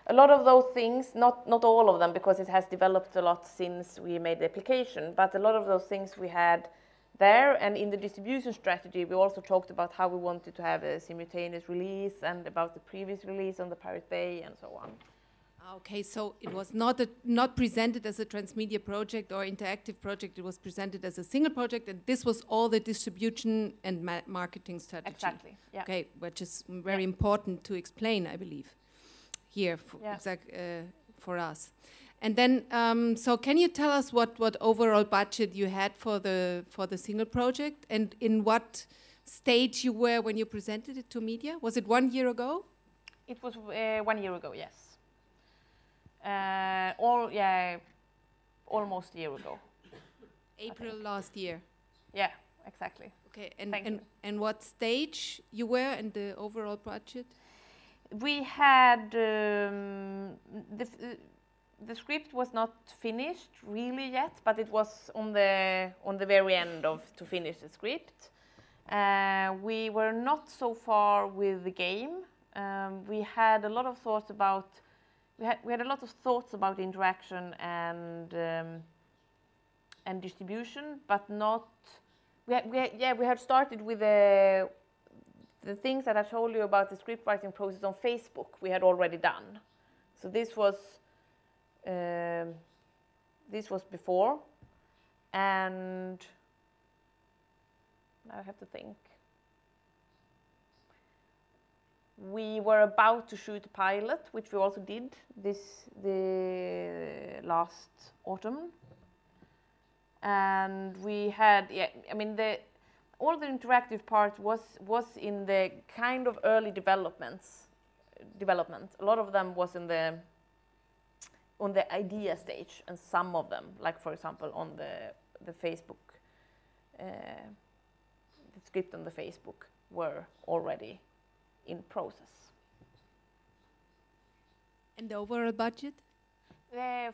a lot of those things, not all of them, because it has developed a lot since we made the application, but a lot of those things we had there. And in the distribution strategy, we also talked about how we wanted to have a simultaneous release, and about the previous release on the Pirate Bay, and so on. Okay, so it was not presented as a transmedia project or interactive project. It was presented as a single project, and this was all the distribution and marketing strategy. Exactly. Yeah. Okay, which is very important to explain, I believe, here for us. And then, so can you tell us what overall budget you had for the single project, and in what stage you were when you presented it to media? Was it 1 year ago? It was 1 year ago, yes. Almost a year ago. April last year. Yeah, exactly. Okay, and what stage you were in the overall budget? We had the script was not finished really yet, but it was on the very end to finish the script. We were not so far with the game. We had a lot of thoughts about. We had a lot of thoughts about interaction and distribution, but not. We had started with the things that I told you about the script writing process on Facebook. We had already done, so this was before, and now I have to think. We were about to shoot a pilot, which we also did the last autumn. and we had, I mean, all the interactive part was in the kind of early development. A lot of them was on the idea stage, and some of them, like for example on the Facebook, the script on the Facebook, were already in process. And the overall budget?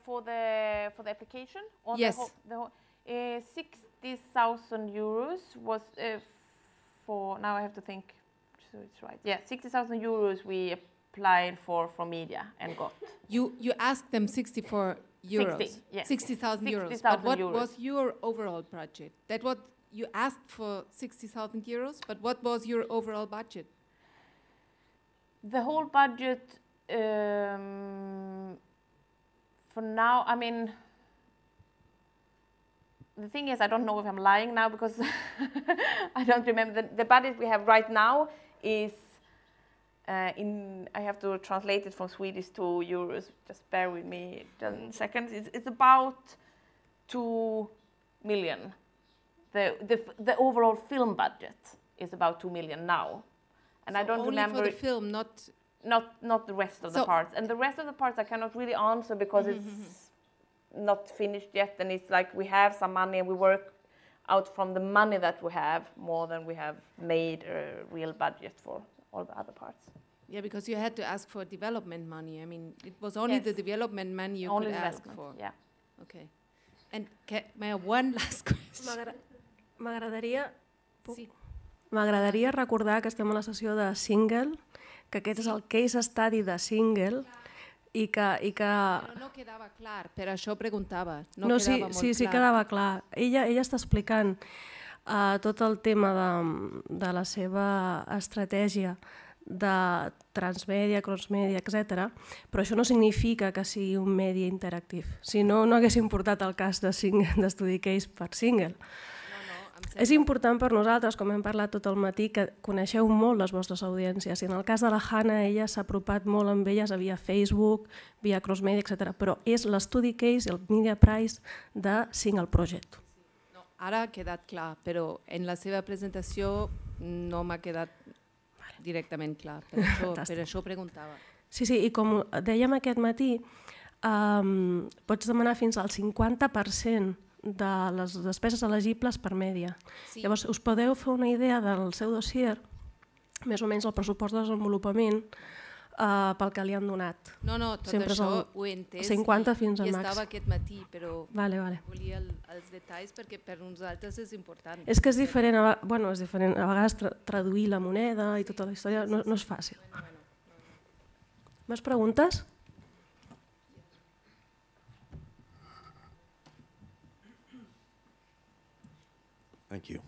For the application? Or yes. The whole 60,000 euros was for, now I have to think so it's right. Yeah, 60,000 euros we applied for media and got. You asked them 64 euros? 60, yes. 60,000 euros. 60,000 but what euros. was your overall budget? That what you asked for 60,000 euros, but what was your overall budget? The whole budget, for now, I mean, the thing is, I don't know if I'm lying now because I don't remember. The budget we have right now is, I have to translate it from Swedish to euros. Just bear with me 10 seconds. It's about 2 million. The overall film budget is about 2 million now. And so I don't only remember for the film, not the rest of the parts. And the rest of the parts I cannot really answer because it's not finished yet, and it's like we have some money and we work out from the money that we have more than we have made a real budget for all the other parts. Yeah, because you had to ask for development money. I mean, it was only the development money you could ask for. Yeah. Okay. And may I have one last question? M'agradaria recordar que estem a la sessió de single, que aquest és el case study de single i que... Però no quedava clar, per això preguntava. No, sí, quedava molt sí, sí quedava clar. Ella està explicant tot el tema de la seva estratègia de transmèdia, crossmèdia, etc. Però això no significa que sigui un mèdia interactiu. Si no, no haguéssim portat el cas d'estudi case per single. És important per nosaltres, com hem parlat tot el matí, que coneixeu molt les vostres audiències. En el cas de la Hanna, ella s'ha apropat molt amb elles via Facebook, via crossmedia, etc. Però és l'estudi case, el media price de Single Project. Ara ha quedat clar, però en la seva presentació no m'ha quedat directament clar. Per això preguntava. Sí, i com dèiem aquest matí, pots demanar fins al 50% de les despeses elegibles per mèdia. Llavors, us podeu fer una idea del seu dossier, més o menys el pressupost de desenvolupament, pel que li han donat. No, tot això ho he entès 50 fins al i màxim. estava aquest matí, però volia els detalls perquè per nosaltres és important. És que és diferent, a vegades traduir la moneda i tota la història no és fàcil. Més preguntes? Thank you.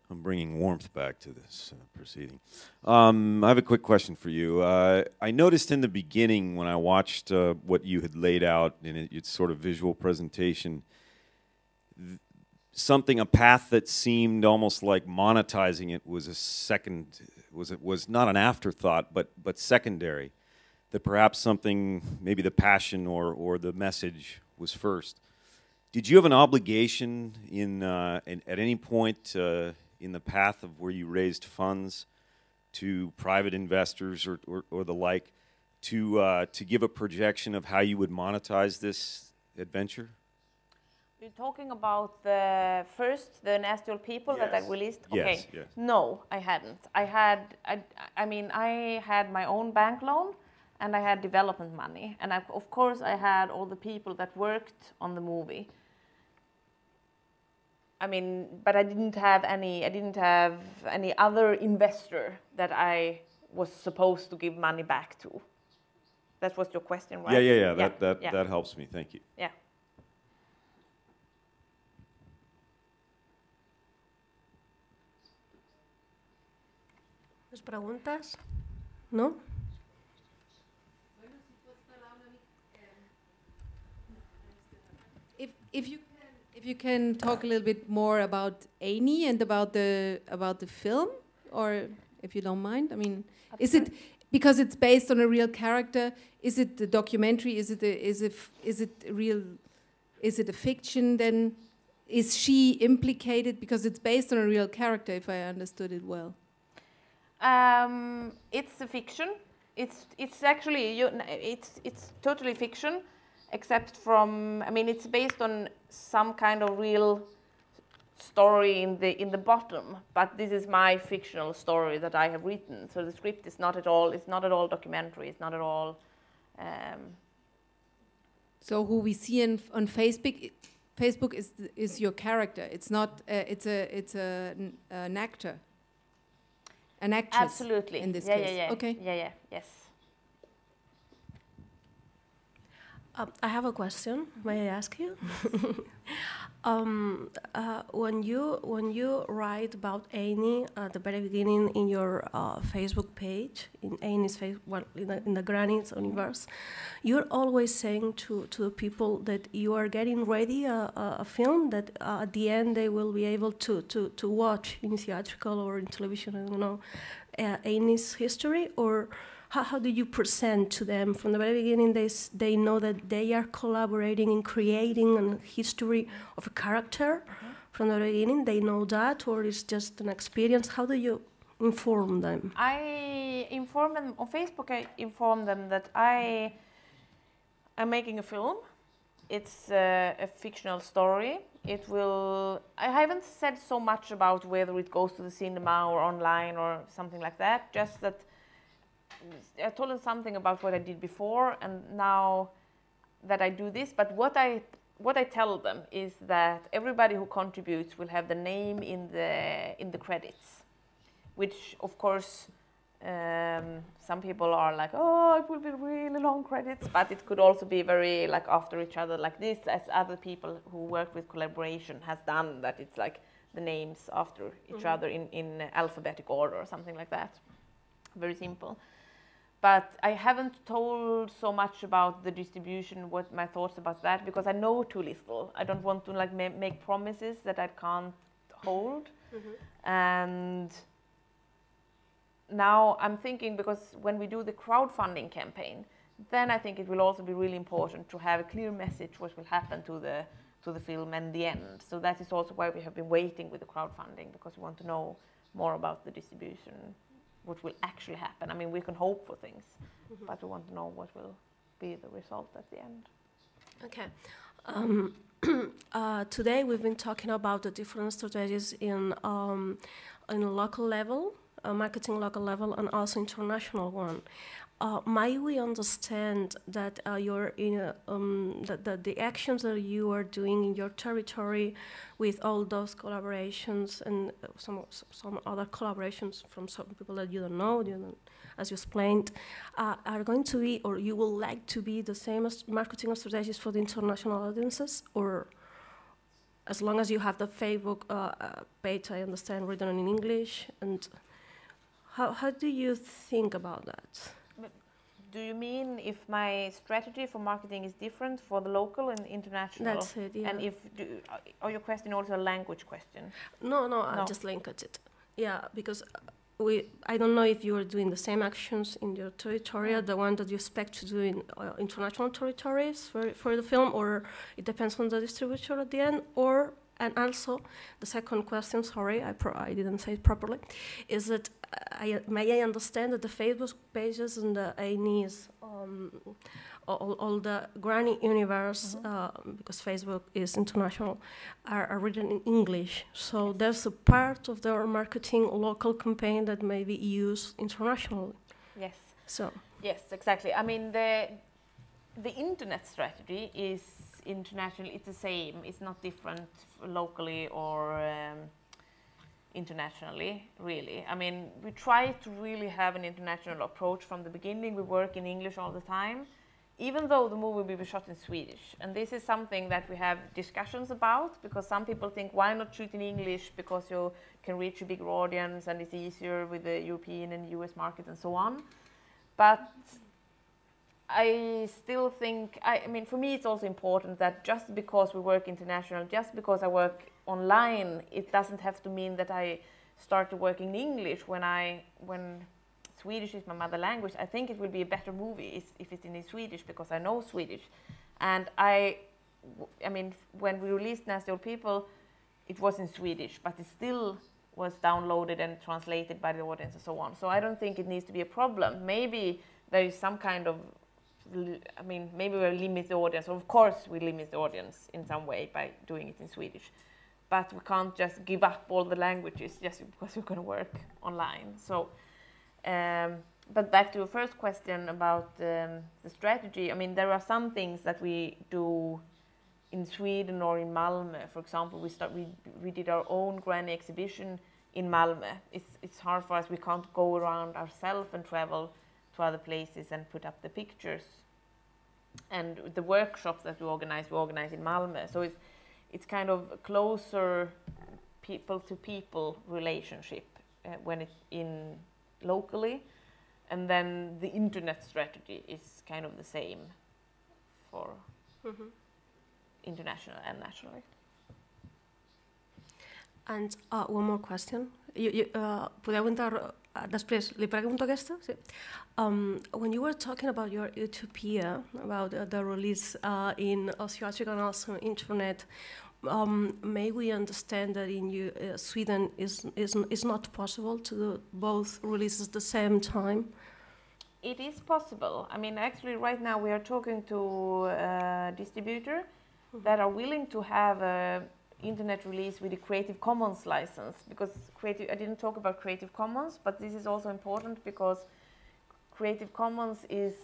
I'm bringing warmth back to this proceeding. I have a quick question for you. I noticed in the beginning when I watched what you had laid out in its sort of visual presentation, a path that seemed almost like monetizing it was was not an afterthought, but secondary. That perhaps something, maybe the passion or the message was first. Did you have an obligation at any point in the path of where you raised funds to private investors or the like to give a projection of how you would monetize this adventure? You're talking about the Nasty Old People that I released? Yes, okay. yes. No, I hadn't. I had my own bank loan and I had development money. And of course I had all the people that worked on the movie. But I didn't have any other investor that I was supposed to give money back to. That was your question, right? Yeah. That helps me. Thank you. Yeah. Més preguntes? No? If you can talk a little bit more about Amy and about the film, or if you don't mind, is it because it's based on a real character? Is it a documentary? Is it real? Is it a fiction? Then is she implicated because it's based on a real character, if I understood it well? It's a fiction. It's actually it's totally fiction, except from, I mean, it's based on some kind of real story in the bottom, but this is my fictional story that I have written. So the script is not at all documentary. It's not at all. So who we see on Facebook is your character. It's not. It's an actor. An actress. Absolutely. In this case. Yeah. Okay. Yeah. Yes. I have a question. May I ask you? When you write about Annie at the very beginning in your Facebook page, in Annie's in the Granny's universe, you're always saying to the people that you are getting ready a film that at the end they will be able to watch in theatrical or in television. I don't know, Annie's history, or how do you present to them from the very beginning? They know that they are collaborating in creating a history of a character. From the beginning, they know that, or it's just an experience. How do you inform them? I inform them on Facebook. I inform them that I am making a film. It's a fictional story. It will. I haven't said so much about whether it goes to the cinema or online or something like that. Just that. I told them something about what I did before, and now that I do this. But what I tell them is that everybody who contributes will have the name in the credits, which of course some people are like, oh, it will be really long credits, but it could also be very like after each other like this, as other people who work with collaboration has done. That it's like the names after each other in alphabetic order or something like that. Very simple. But I haven't told so much about the distribution, what my thoughts about that, because I know too little. I don't want to like make promises that I can't hold. And now I'm thinking, because when we do the crowdfunding campaign, then I think it will also be really important to have a clear message what will happen to the film and the end. So that is also why we have been waiting with the crowdfunding, because we want to know more about the distribution. What will actually happen. I mean, we can hope for things, but we want to know what will be the result at the end. Okay. Today we've been talking about the different strategies in local level, marketing local level, and also international one. May we understand that you're in that the actions that you are doing in your territory with all those collaborations and some other collaborations from some people that you don't know, as you explained, are going to be, or you will like to be, the same as marketing strategies for the international audiences, or as long as you have the Facebook page, I understand, written in English, and how do you think about that? Do you mean if my strategy for marketing is different for the local and international? That's it, yeah. And or your question also a language question? No, I just linked it. Yeah, because I don't know if you are doing the same actions in your territory, the one that you expect to do in international territories for the film, or it depends on the distributor at the end, or, and also the second question, sorry, I didn't say it properly, is that may I understand that the Facebook pages and the Annie's, all the Granny universe, because Facebook is international, are written in English. So yes, there's a part of their marketing local campaign that may be used internationally. Yes. So. Yes, exactly. I mean, the internet strategy is international. It's the same. It's not different locally or internationally, really. I mean, we try to really have an international approach from the beginning. We work in English all the time, even though the movie will be shot in Swedish. And this is something that we have discussions about, because some people think, why not shoot in English, because you can reach a bigger audience and it's easier with the European and US market and so on. But I still think, I mean, for me it's also important that just because we work international, just because I work online, it doesn't have to mean that I start working in English when Swedish is my mother language. I think it will be a better movie if it's in Swedish, because I know Swedish. And I mean, when we released Nasty Old People, it was in Swedish, but it still was downloaded and translated by the audience and so on. So I don't think it needs to be a problem. Maybe there is some kind of, I mean, maybe we limit the audience. Of course we limit the audience in some way by doing it in Swedish. But we can't just give up all the languages just because we're going to work online. So, but back to your first question about the strategy. I mean, there are some things that we do in Sweden or in Malmö. For example, we did our own granny exhibition in Malmö. It's hard for us. We can't go around ourselves and travel to other places and put up the pictures. And the workshops that we organize in Malmö. So it's kind of a closer people-to-people relationship when it's in locally, and then the internet strategy is kind of the same for international and nationally. And one more question. Podeu després li pregunto aquesta? Sí. When you were talking about your utopia, about the release in theatrical and also internet, may we understand that in Sweden is not possible to do both releases at the same time? It is possible. I mean, actually, right now we are talking to a distributor that are willing to have a internet release with a Creative Commons license, because I didn't talk about Creative Commons, but this is also important because Creative Commons is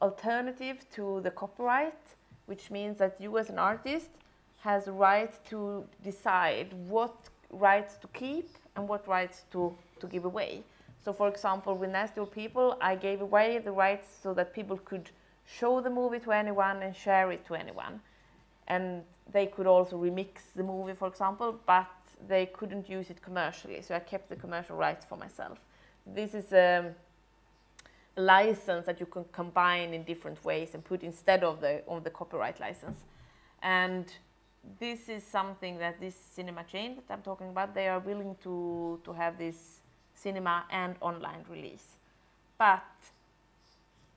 alternative to the copyright, which means that you as an artist has a right to decide what rights to keep and what rights to give away. So for example, with Nasty Old People, I gave away the rights so that people could show the movie to anyone and share it to anyone. And they could also remix the movie, for example, but they couldn't use it commercially. So I kept the commercial rights for myself. This is a license that you can combine in different ways and put instead of the copyright license. And this is something that this cinema chain that I'm talking about, they are willing to have this cinema and online release. But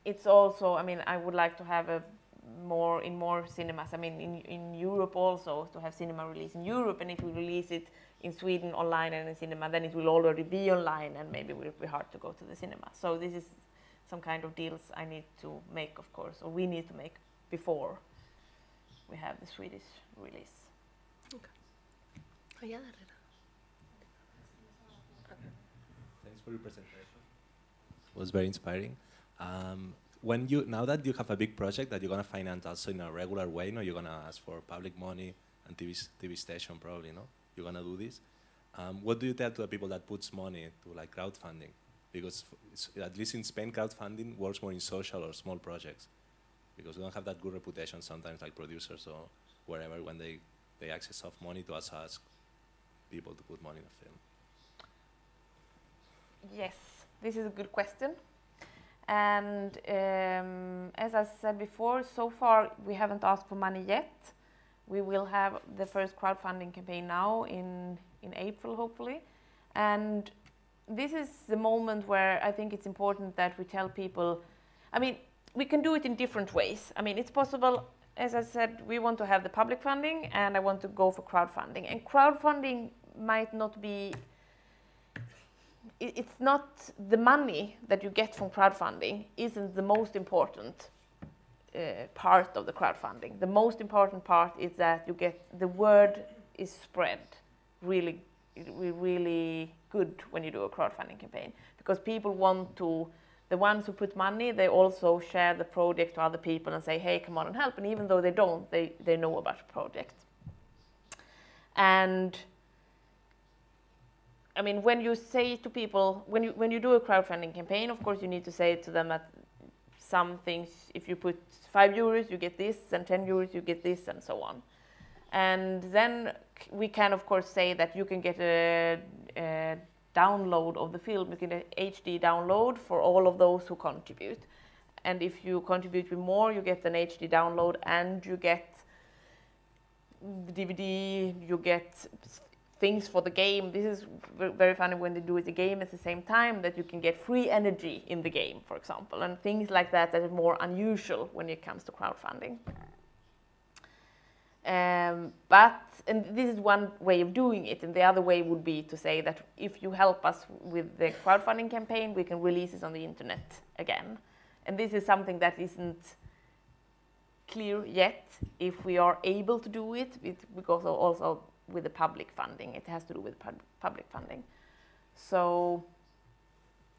it's also, I mean, I would like to have in more cinemas. I mean, in Europe also, to have cinema release in Europe, and if we release it in Sweden online and in cinema, then it will already be online, and maybe it will be hard to go to the cinema. So this is some kind of deals I need to make, of course, or we need to make before we have the Swedish release. Okay. Oh, yeah, Thanks for your presentation. It was very inspiring. Now that you have a big project that you're going to finance also in a regular way, you're going to ask for public money and TV station probably, you're going to do this. What do you tell to the people that puts money to like crowdfunding? Because at least in Spain, crowdfunding works more in social or small projects, because we don't have that good reputation sometimes, like producers or wherever, when they access soft money to also ask people to put money in a film. Yes, this is a good question. And as I said before, so far we haven't asked for money yet. We will have the first crowdfunding campaign now in April, hopefully. And this is the moment where I think it's important that we tell people, I mean, we can do it in different ways. I mean, it's possible, as I said, we want to have the public funding and I want to go for crowdfunding. And crowdfunding might not be, it's not the money that you get from crowdfunding isn't the most important part of the crowdfunding. The most important part is that you get, the word is spread really good when you do a crowdfunding campaign, because people want to, the ones who put money, they also share the project to other people and say, hey, come on and help. And even though they don't, they know about the project. And I mean, when you say to people, when you do a crowdfunding campaign, of course you need to say to them that some things, if you put 5 euros, you get this, and 10 euros, you get this, and so on. And then we can, of course, say that you can get a download of the film, you can get an HD download for all of those who contribute. And if you contribute with more, you get an HD download, and you get the DVD, you get things for the game. This is very funny when they do it the game at the same time, that you can get free energy in the game, for example, and things like that that are more unusual when it comes to crowdfunding. But and this is one way of doing it, and the other way would be to say that if you help us with the crowdfunding campaign, we can release it on the internet again. And this is something that isn't clear yet if we are able to do it, because also with the public funding, it has to do with public funding. So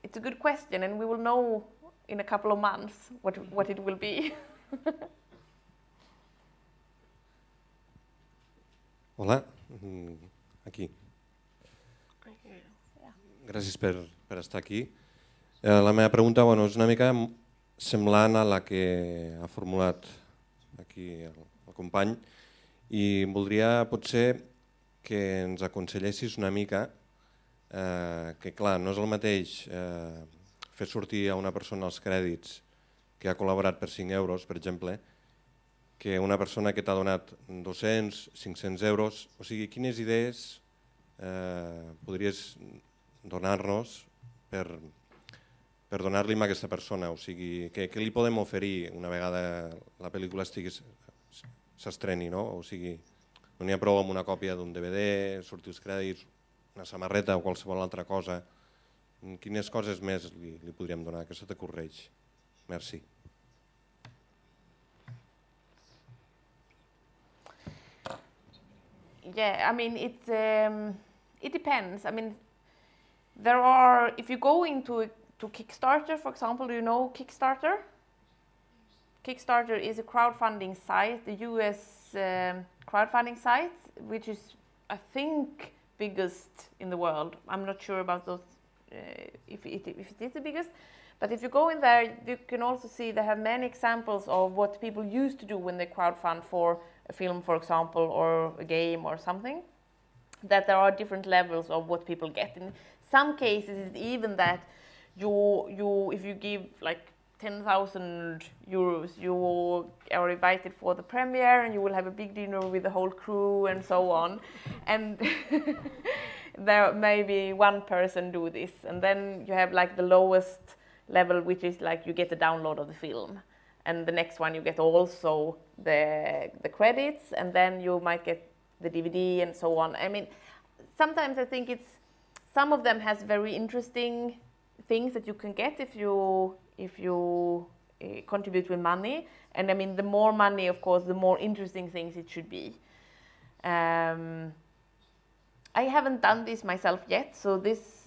it's a good question, and we will know in a couple of months what it will be. Hola, aquí. Gràcies per estar aquí. La meva pregunta és una mica semblant a la que ha formulat aquí el company, i voldria potser que ens aconsellessis una mica que, clar, no és el mateix fer sortir a una persona als crèdits que ha col·laborat per 5 euros, per exemple, que una persona que t'ha donat 200, 500 euros. O sigui, quines idees podries donar-nos per donar-li a aquesta persona? O sigui, què li podem oferir una vegada la pel·lícula s'estreni, no? O sigui, no n'hi ha prou amb una còpia d'un DVD, sortir els crèdits, una samarreta o qualsevol altra cosa. Quines coses més li podríem donar? Què se t'ocorreix? Merci. Yeah, I mean, it depends. I mean, there are, if you go into Kickstarter, for example, do you know Kickstarter? Kickstarter is a crowdfunding site, the US crowdfunding site, which is, I think, biggest in the world. I'm not sure about those, if it is the biggest. But if you go in there, you can also see they have many examples of what people used to do when they crowdfund for a film, for example, or a game or something. That there are different levels of what people get. In some cases, it's even that if you give like 10,000 euros, you are invited for the premiere, and you will have a big dinner with the whole crew and so on. And there maybe one person do this, and then you have like the lowest level, which is like you get the download of the film, and the next one you get also the credits, and then you might get the DVD and so on. I mean, sometimes I think some of them has very interesting things that you can get if you contribute with money, and I mean the more money, of course, the more interesting things it should be. I haven't done this myself yet, so this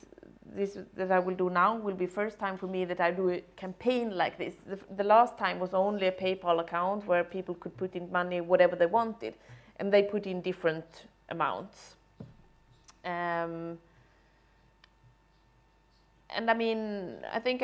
that I will do now will be first time for me that I do a campaign like this. The last time was only a PayPal account where people could put in money whatever they wanted, and they put in different amounts. And I mean, I think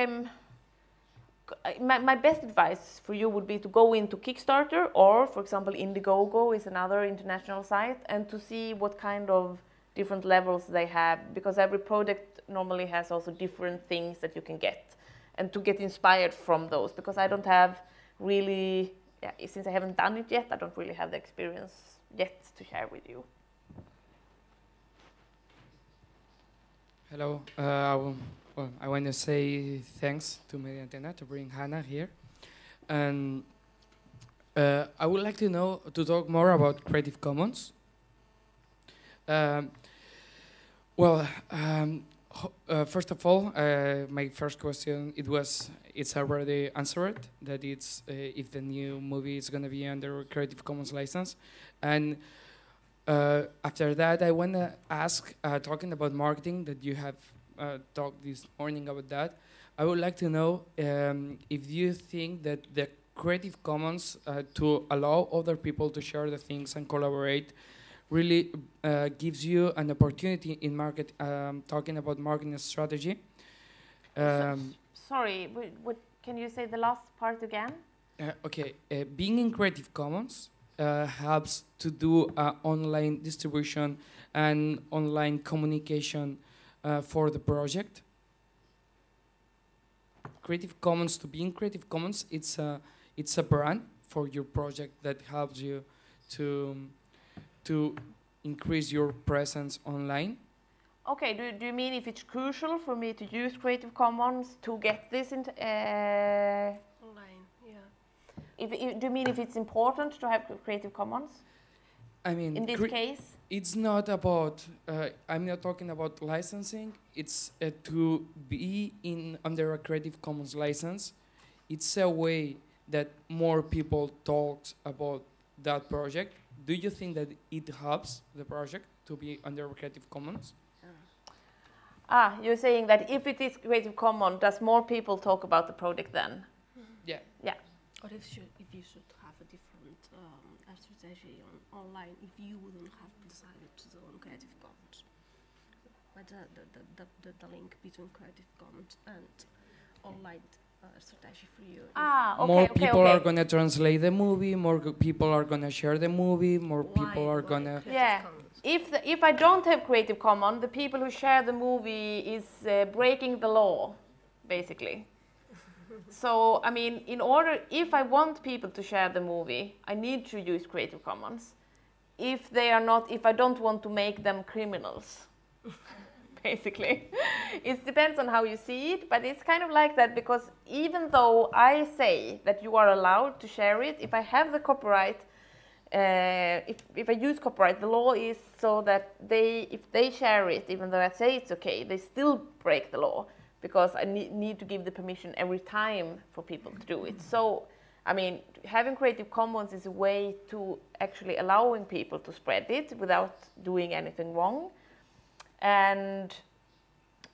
my best advice for you would be to go into Kickstarter, or for example Indiegogo is another international site, and to see what kind of different levels they have, because every project normally has also different things that you can get, and to get inspired from those, because I don't have really, since I haven't done it yet, I don't really have the experience yet to share with you. Hello, well, I want to say thanks to Media Antena to bring Hanna here, and I would like to talk more about Creative Commons. First of all, my first question, it's already answered, that it's if the new movie is going to be under Creative Commons license. And after that, I want to ask, talking about marketing, that you have talked this morning about that, I would like to know if you think that the Creative Commons to allow other people to share the things and collaborate really gives you an opportunity in market, talking about marketing strategy. Sorry, what, can you say the last part again? Okay, being in Creative Commons helps to do online distribution and online communication for the project. Creative Commons, to be in Creative Commons, it's a brand for your project that helps you to increase your presence online. Okay, do you mean if it's crucial for me to use Creative Commons to get this into Online, yeah. Do you mean if it's important to have Creative Commons? I mean, in this case? It's not about, I'm not talking about licensing, it's to be under a Creative Commons license. It's a way that more people talk about that project. Do you think that it helps the project to be under Creative Commons? You're saying that if it is Creative Commons, does more people talk about the project then? Yeah. Yeah. Or if you should have a different strategy online, if you wouldn't have decided to do on Creative Commons. But the link between Creative Commons and online strategy for you. Okay, more people are going to translate the movie, more people are going to share the movie, more people are going to... Yeah. If I don't have Creative Commons, the people who share the movie is breaking the law, basically. So, I mean, if I want people to share the movie, I need to use Creative Commons. If I don't want to make them criminals, basically. It depends on how you see it, but it's kind of like that, because even though I say that you are allowed to share it, if I have the copyright, if I use copyright, the law is so that if they share it, even though I say it's okay, they still break the law, because I need to give the permission every time for people to do it. So, I mean, having Creative Commons is a way to actually allowing people to spread it without doing anything wrong. And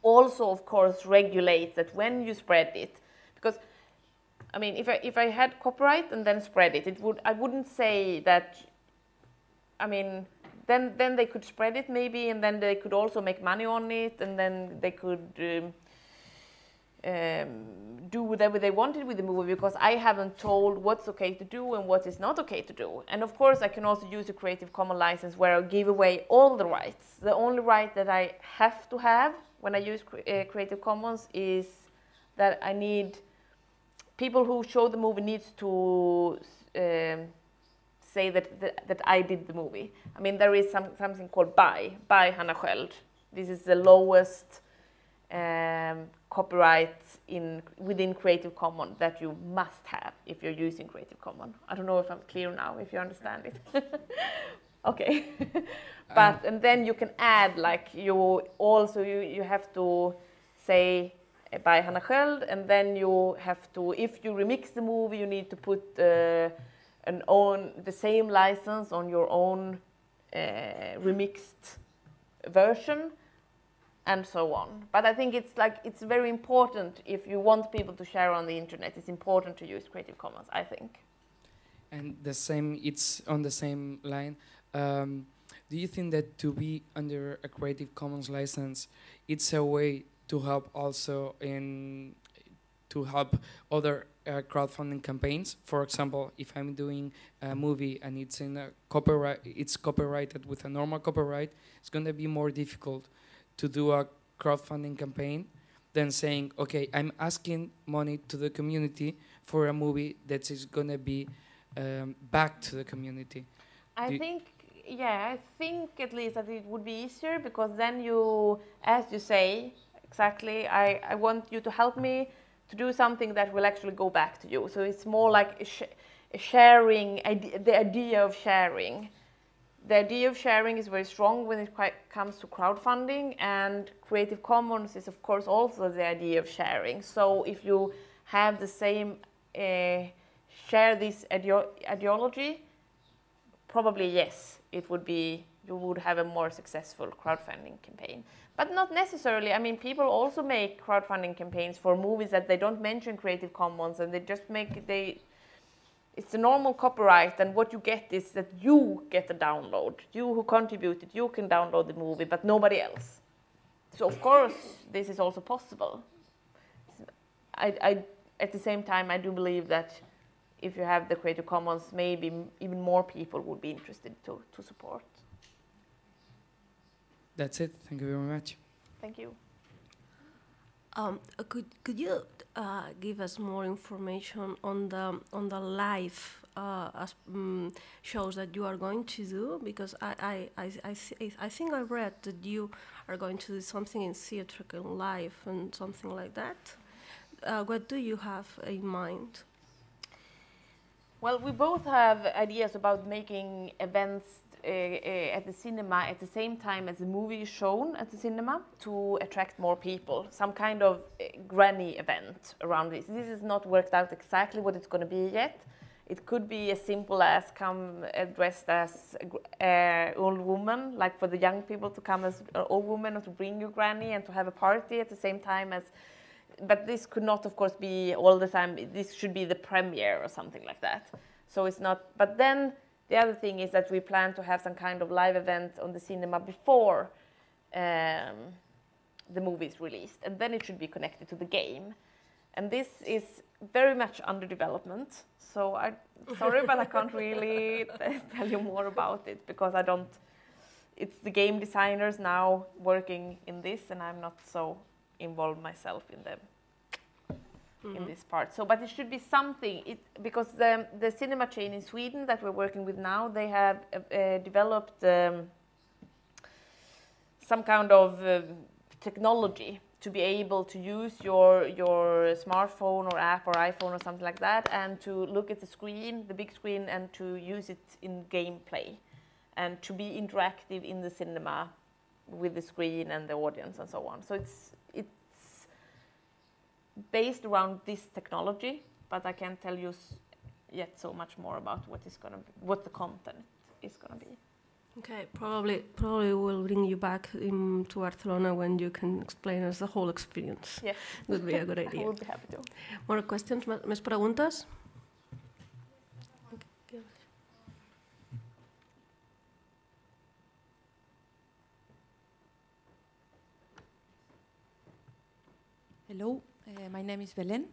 also, of course, regulate that when you spread it, because, I mean, if I had copyright and then spread it, I wouldn't say that, I mean, then they could spread it maybe, and then they could also make money on it, and then they could do whatever they wanted with the movie, because I haven't told what's okay to do and what is not okay to do. And of course, I can also use a Creative Commons license where I give away all the rights. The only right that I have to have when I use Creative Commons is that I need people who show the movie needs to say that I did the movie. I mean, there is something called by Hanna Sköld. This is the lowest copyright within Creative Commons that you must have if you're using Creative Commons. I don't know if I'm clear now, if you understand it. Okay. But and then you can add, like, you have to say by Hanna Sköld, and then you have to, if you remix the movie, you need to put the same license on your own remixed version, and so on. But I think it's very important, if you want people to share on the internet, it's important to use Creative Commons, I think. And it's on the same line. Do you think that to be under a Creative Commons license, it's a way to help also to help other crowdfunding campaigns? For example, if I'm doing a movie and it's copyrighted with a normal copyright, it's going to be more difficult to do a crowdfunding campaign than saying, okay, I'm asking money to the community for a movie that is going to be back to the community. I think at least that it would be easier, because then you, as you say, exactly, I want you to help me to do something that will actually go back to you. So it's more like a sharing, the idea of sharing. The idea of sharing is very strong when it comes to crowdfunding, and Creative Commons is, of course, also the idea of sharing. So if you have the same, share this ideology, probably yes, you would have a more successful crowdfunding campaign. But not necessarily. I mean, people also make crowdfunding campaigns for movies that they don't mention Creative Commons, and they just it's a normal copyright, and what you get is that you get the download. You who contributed, you can download the movie, but nobody else. So of course, this is also possible. At the same time, I do believe that if you have the Creative Commons, maybe even more people would be interested to support. That's it. Thank you very much. Thank you. Could you give us more information on the live shows that you are going to do? Because I think I read that you are going to do something in theatrical live and something like that. What do you have in mind? Well, we both have ideas about making events at the cinema at the same time as the movie is shown at the cinema to attract more people. Some kind of granny event around this. This is not worked out exactly what it's going to be yet. It could be as simple as come dressed as an old woman, like for the young people to come as an old woman or to bring your granny and to have a party at the same time as. But this could not, of course, be all the time. This should be the premiere or something like that. So it's not. But then the other thing is that we plan to have some kind of live event on the cinema before the movie is released, and then it should be connected to the game. And this is very much under development. So I'm sorry, but I can't really tell you more about it because I don't. It's the game designers now working in this, and I'm not so involved myself in in this part. So, but it should be something. Because the cinema chain in Sweden that we're working with now, they have developed some kind of technology to be able to use your smartphone or app or iPhone or something like that, and to look at the screen, the big screen, and to use it in gameplay, and to be interactive in the cinema with the screen and the audience and so on. So it's based around this technology, but I can't tell you yet so much more about what the content is gonna be. Okay, probably we'll bring you back to Barcelona when you can explain us the whole experience. Yes. Would be a good idea. I would be happy to. More questions? Més preguntes? Hello, my name is Belén.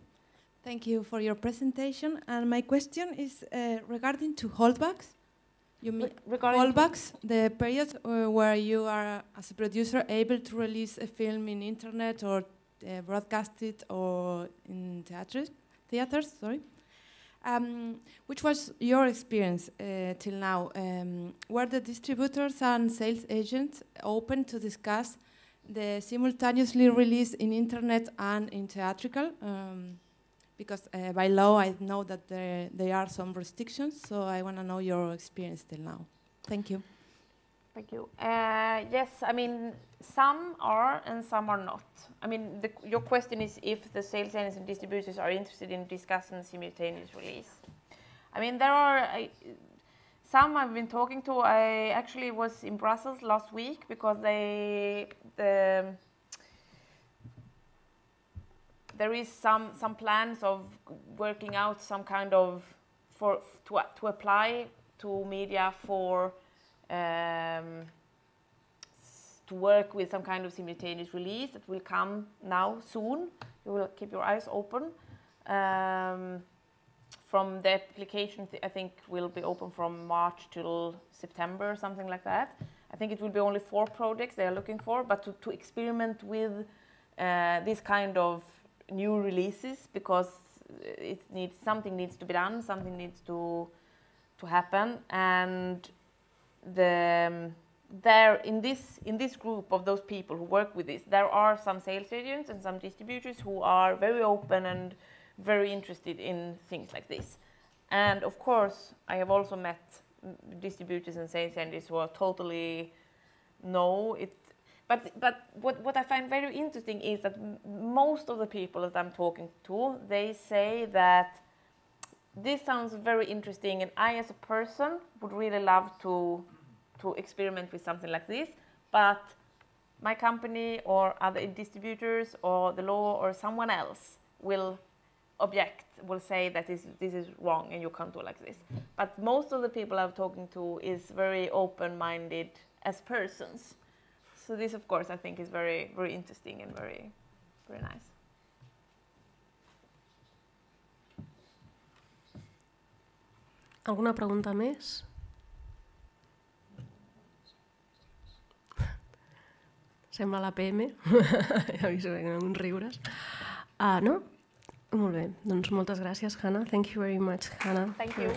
Thank you for your presentation. And my question is regarding to holdbacks. You mean holdbacks, the period where you are, as a producer, able to release a film in internet or broadcast it or in theaters, sorry. Which was your experience till now? Were the distributors and sales agents open to discuss the simultaneously release in internet and in theatrical? Because by law I know that there are some restrictions, so I want to know your experience till now. Thank you. Thank you. Yes, I mean, some are and some are not. I mean, your question is if the sales agents and distributors are interested in discussing the simultaneous release. I mean, there are some I've been talking to. I actually was in Brussels last week because there is some plans of working out some kind of to apply to media for to work with some kind of simultaneous release that will come now soon. You will keep your eyes open. From the application, I think will be open from March till September, something like that. I think it will be only 4 projects they are looking for, but to experiment with this kind of new releases, because something needs to be done, something needs to happen, and there in this group of those people who work with this, there are some sales agents and some distributors who are very open and very interested in things like this. And of course, I have also met distributors and sales agents who are totally no. But what I find very interesting is that most of the people that I'm talking to, they say that this sounds very interesting, and I as a person would really love to experiment with something like this, but my company or other distributors or the law or someone else will object, will say that this is wrong and you can't do like this. But most of the people I'm talking to is very open-minded as persons. So this, of course, I think is very, very interesting and very, very nice. Alguna pregunta més? Sembla la PM. Ja vist uns riures. No? Molt bé. Doncs moltes gràcies, Hanna. Thank you very much, Hanna. Thank you.